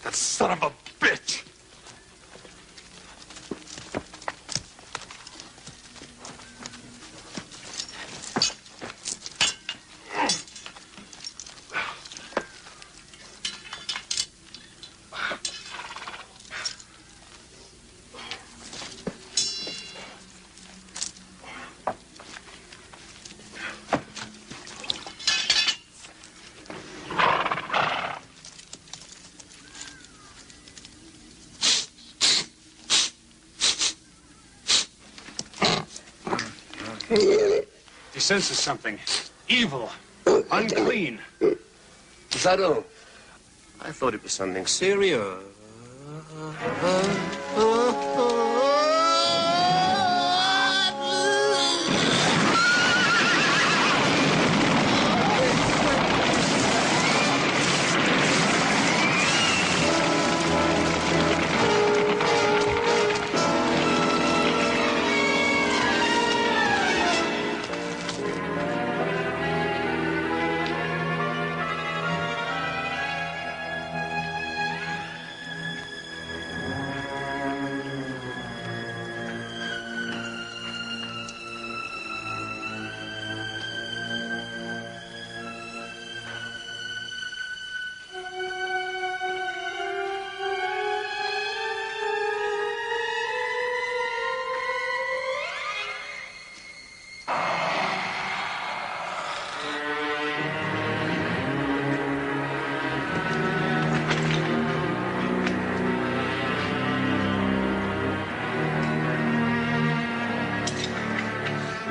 That son of a bitch! He senses something. Evil. Unclean. Is that all? I thought it was something serious.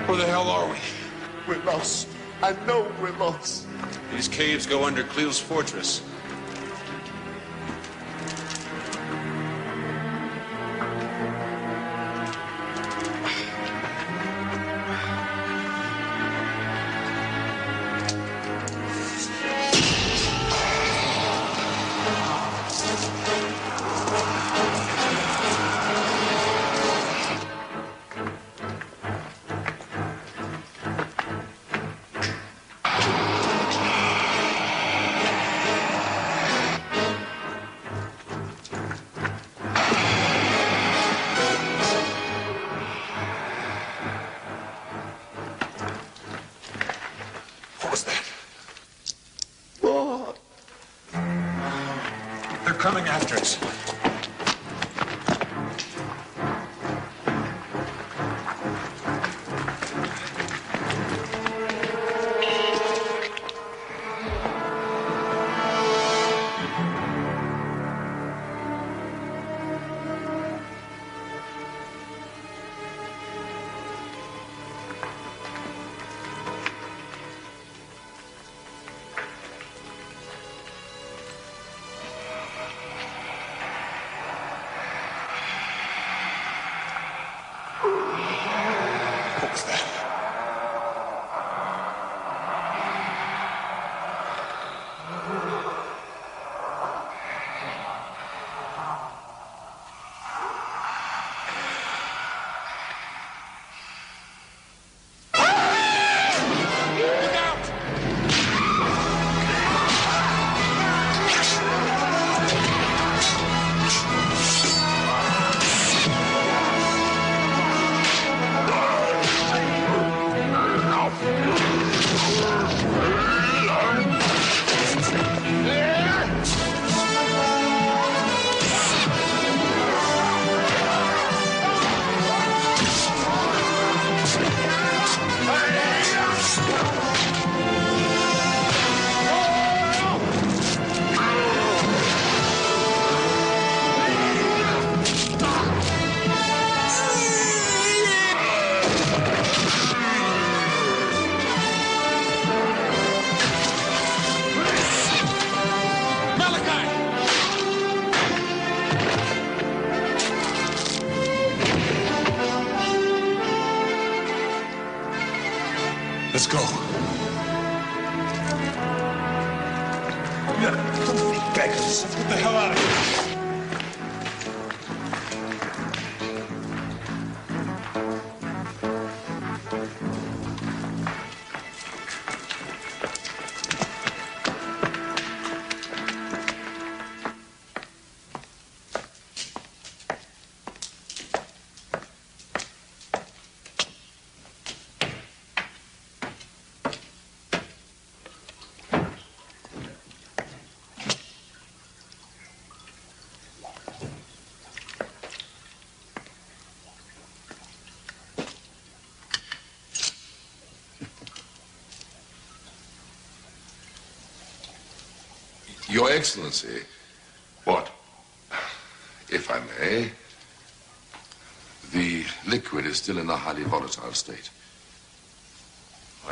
Where the hell are we? We're lost. I know we're lost. These caves go under Cleo's fortress. What was that? Lord. They're coming after us. What was that? Let's go. Yeah, filthy beggars. Get the hell out of here. Your Excellency. What? If I may, the liquid is still in a highly volatile state.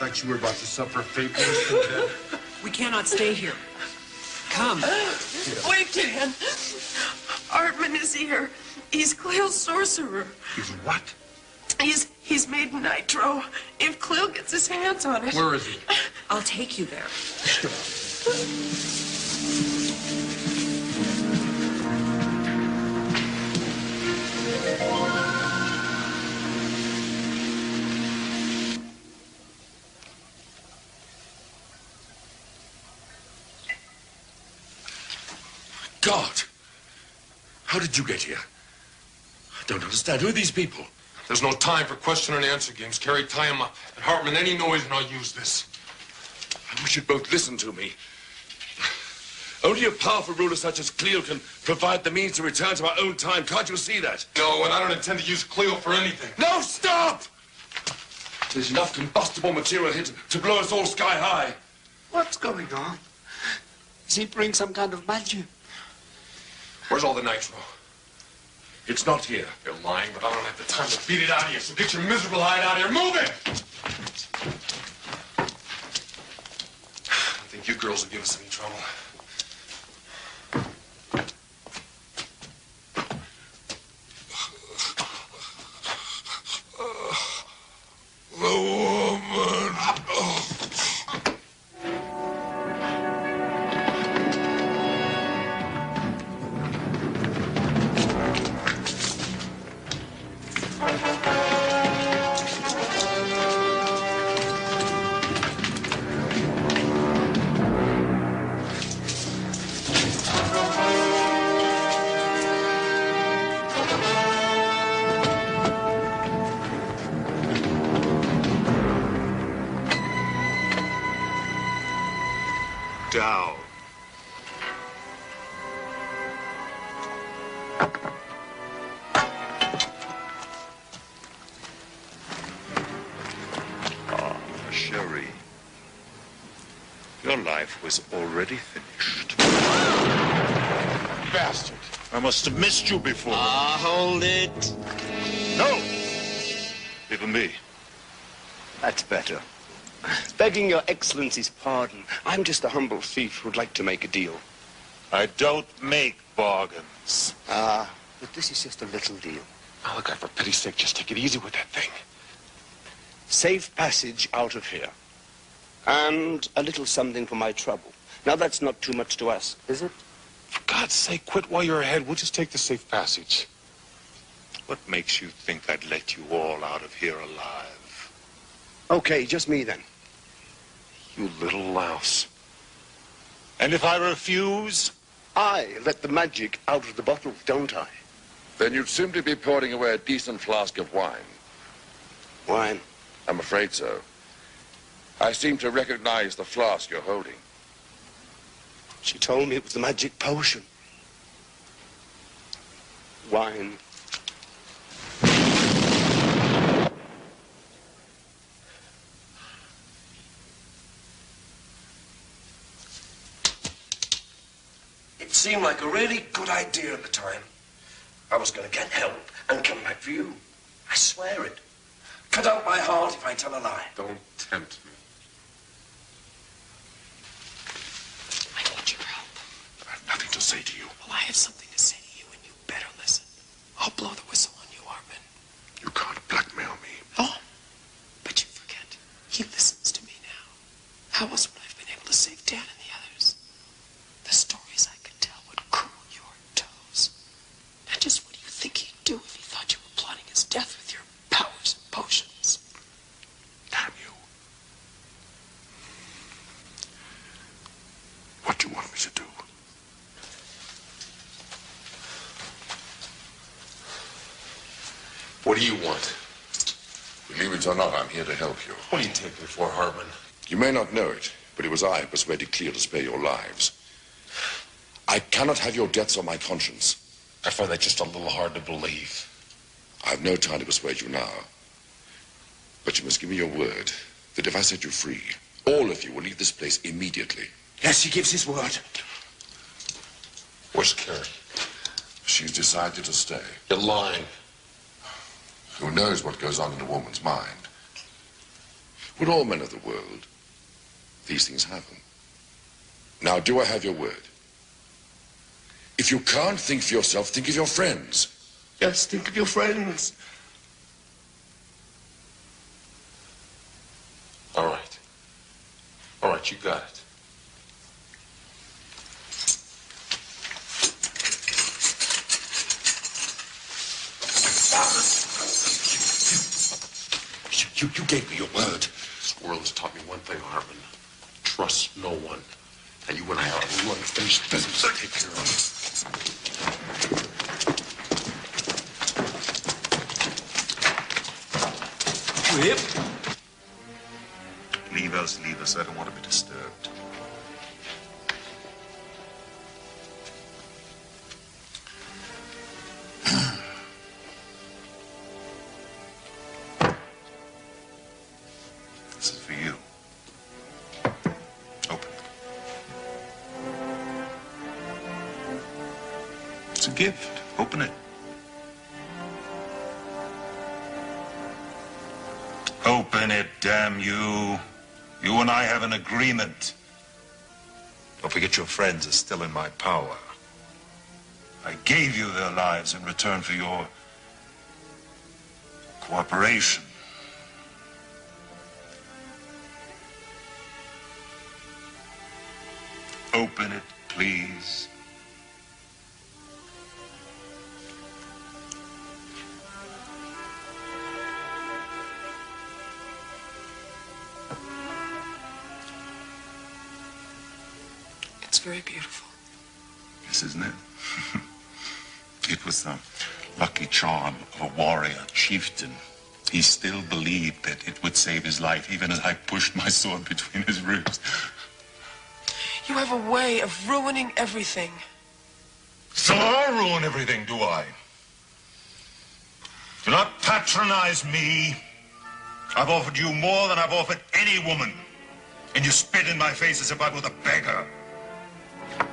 thought you were about to suffer fate worse than death. We cannot stay here. Come. Wait, Dan. Hartman is here. He's Cleo's sorcerer. He's what? He's made nitro. If Cleo gets his hands on it. Where is he? I'll take you there. God! How did you get here? I don't understand. Who are these people? There's no time for question and answer games. Carrie, tie him up. And Hartman, any noise and I'll use this. I wish you'd both listen to me. Only a powerful ruler such as Cleo can provide the means to return to our own time. Can't you see that? No, and I don't intend to use Cleo for anything. No, stop! There's enough combustible material here to blow us all sky high. What's going on? Is he bring some kind of magic? Where's all the nitro? It's not here. You're lying, but I don't have the time to beat it out of you, so get your miserable hide out of here. Move it! I think you girls will give us any trouble. The woman. Down. Ah, Sherry. Your life was already finished. Bastard. I must have missed you before. Hold it. No! Even me. That's better. Begging your excellency's pardon, I'm just a humble thief who'd like to make a deal. I don't make bargains. Ah, but this is just a little deal. Oh, look, for pity's sake, just take it easy with that thing. Safe passage out of here. And a little something for my trouble. Now, that's not too much to ask, is it? For God's sake, quit while you're ahead. We'll just take the safe passage. What makes you think I'd let you all out of here alive? Okay, just me then. You little louse. And if I refuse? I let the magic out of the bottle, don't I? Then you'd simply be pouring away a decent flask of wine. Wine? I'm afraid so. I seem to recognize the flask you're holding. She told me it was the magic potion. Wine. It seemed like a really good idea at the time. I was going to get help and come back for you. I swear it. Cut out my heart if I tell a lie. Don't tempt me. I need your help. I have nothing to say to you. Well, I have something to say to you, and you better listen. I'll blow the whistle on you, Hartman. You can't blackmail me. Oh, but you forget. He listens to me now. How else would I have been able to save Dan and the others? The stories I could tell would curl your toes. And just what do you think he'd do if he thought you were plotting his death with your powers and potions? Damn you. What do you want me to do? What do you want? Believe it or not, I'm here to help you. What do you take me for, Hartman? You may not know it, but it was I who persuaded Cleo to spare your lives. I cannot have your deaths on my conscience. I find that just a little hard to believe. I have no time to persuade you now. But you must give me your word that if I set you free, all of you will leave this place immediately. Yes, he gives his word. Where's Carrie? She's decided to stay. You're lying. Who knows what goes on in a woman's mind? With all men of the world, these things happen. Now, do I have your word? If you can't think for yourself, think of your friends. Yes, think of your friends. All right. All right, you got it. You gave me your word. This world has taught me one thing, Hartman. Trust no one. And you and I are one finished business to take care of. Crypt? Leave us, leave us. I don't want to be disturbed. This is for you. Open it. It's a gift. Open it. Open it, damn you. You and I have an agreement. Don't forget your friends are still in my power. I gave you their lives in return for your cooperation. Open it, please. It's very beautiful. Yes, isn't it? It was the lucky charm of a warrior chieftain. He still believed that it would save his life, even as I pushed my sword between his ribs. You have a way of ruining everything. So I ruin everything, do I? Do not patronize me. I've offered you more than I've offered any woman. And you spit in my face as if I were the beggar. You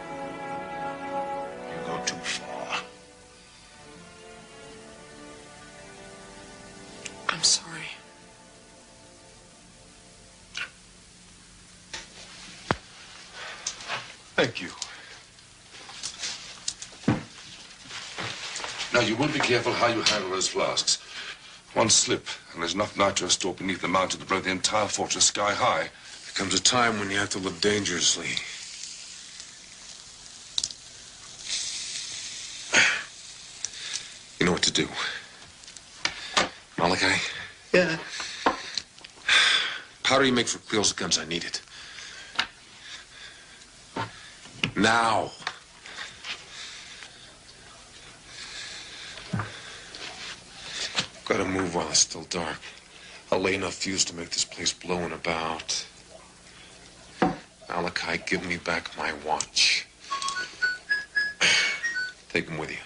go too far. I'm sorry. Thank you. Now, you will be careful how you handle those flasks. One slip, and there's enough nitro stored beneath the mountain to blow the entire fortress sky high. There comes a time when you have to live dangerously. You know what to do. Malachi? Yeah. How do you make for Cleo's guns? I need it. Now. Gotta move while it's still dark. I'll lay enough fuse to make this place blow in about. Malachi, give me back my watch. Take him with you.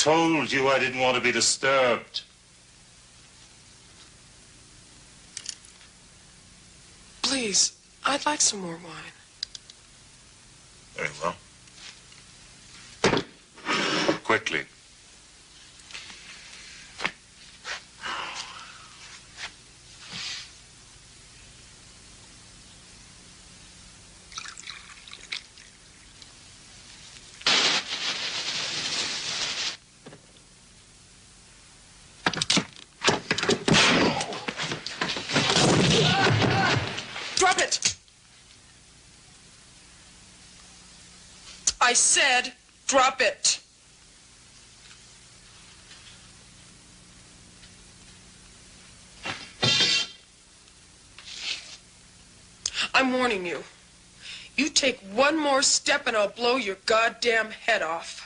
told you I didn't want to be disturbed. Please, I'd like some more wine. Very well. Quickly. Drop it! I said, drop it. I'm warning you. You take one more step and I'll blow your goddamn head off.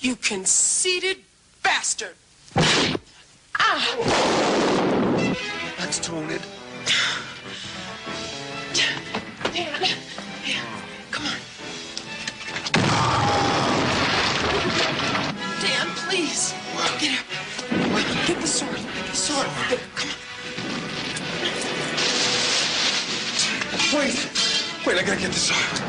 You conceited bastard! Ah! That's torn it. Dan, come on. Dan, please. Get up. Get the sword. Get the sword. Come on. Wait, I gotta get this out.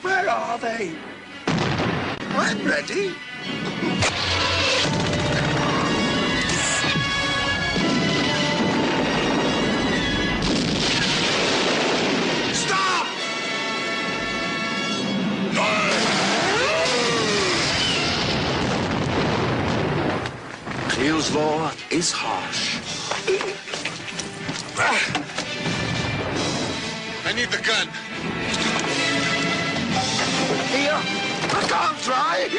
Where are they? I'm ready. Stop! Cleo's law is harsh. I need the gun. Here, I can't drive.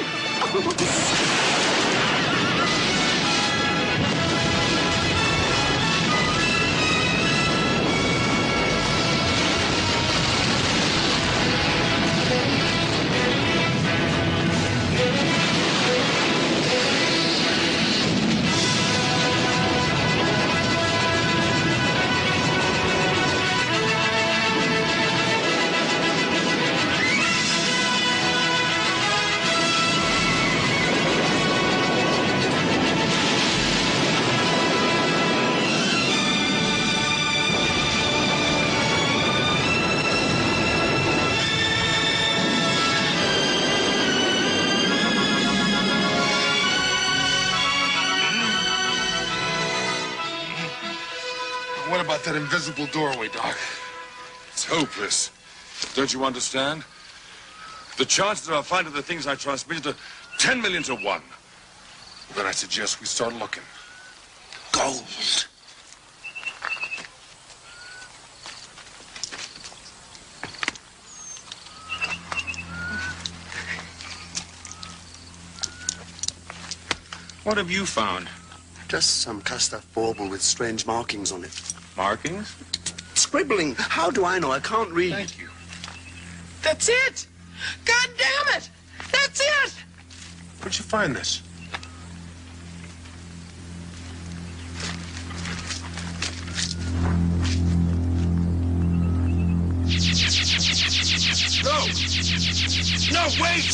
What about that invisible doorway, Doc? It's hopeless. Don't you understand? The chances that I'll find the things I transmitted are 10 million to 1. Then I suggest we start looking. Gold. What have you found? Just some cast-off bauble with strange markings on it. Markings? Scribbling. How do I know? I can't read. Thank you. That's it! God damn it! That's it! Where'd you find this? No! No, wait!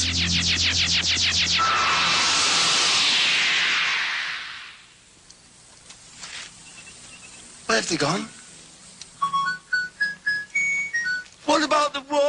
Where have they gone? What about the war?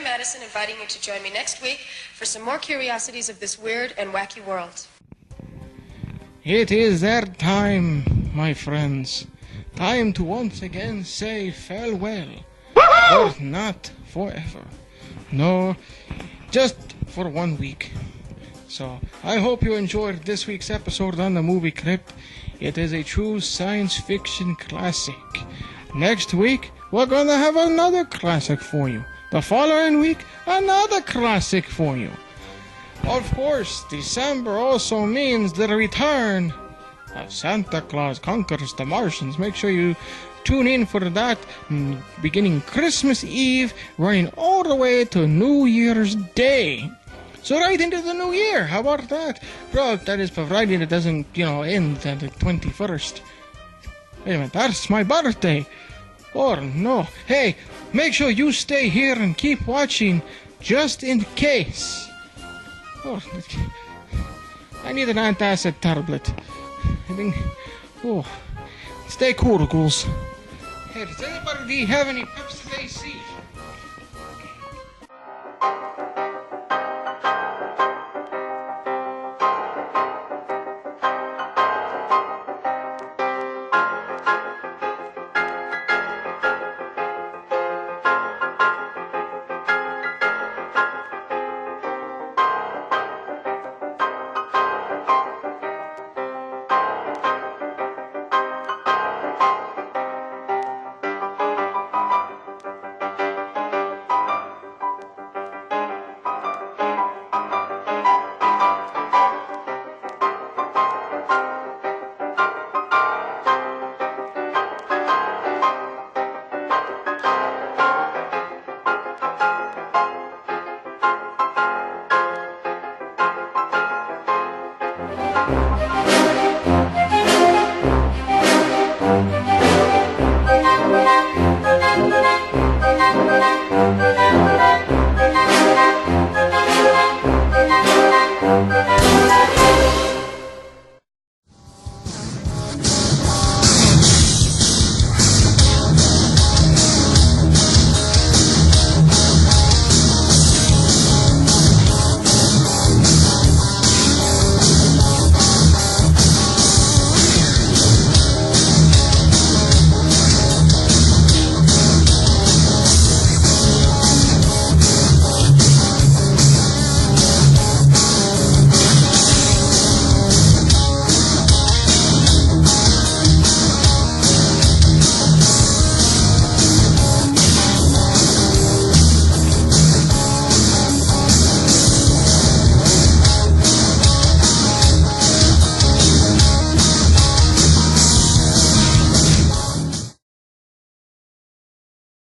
Madison inviting you to join me next week for some more curiosities of this weird and wacky world. It is that time, my friends. Time to once again say farewell. But not forever. No, just for 1 week. So, I hope you enjoyed this week's episode on the movie Crypt. It is a true science fiction classic. Next week, we're gonna have another classic for you. The following week, another classic for you. Of course, December also means the return of Santa Claus Conquers the Martians. Make sure you tune in for that, beginning Christmas Eve, running all the way to New Year's Day. So right into the new year, how about that? Bro, that is provided it doesn't, end at the 21st. Wait a minute, that's my birthday. Oh no. Hey, make sure you stay here and keep watching, just in case. Oh, I need an antacid tablet. I think, stay cool, ghouls. Hey, does anybody have any Pepsi AC?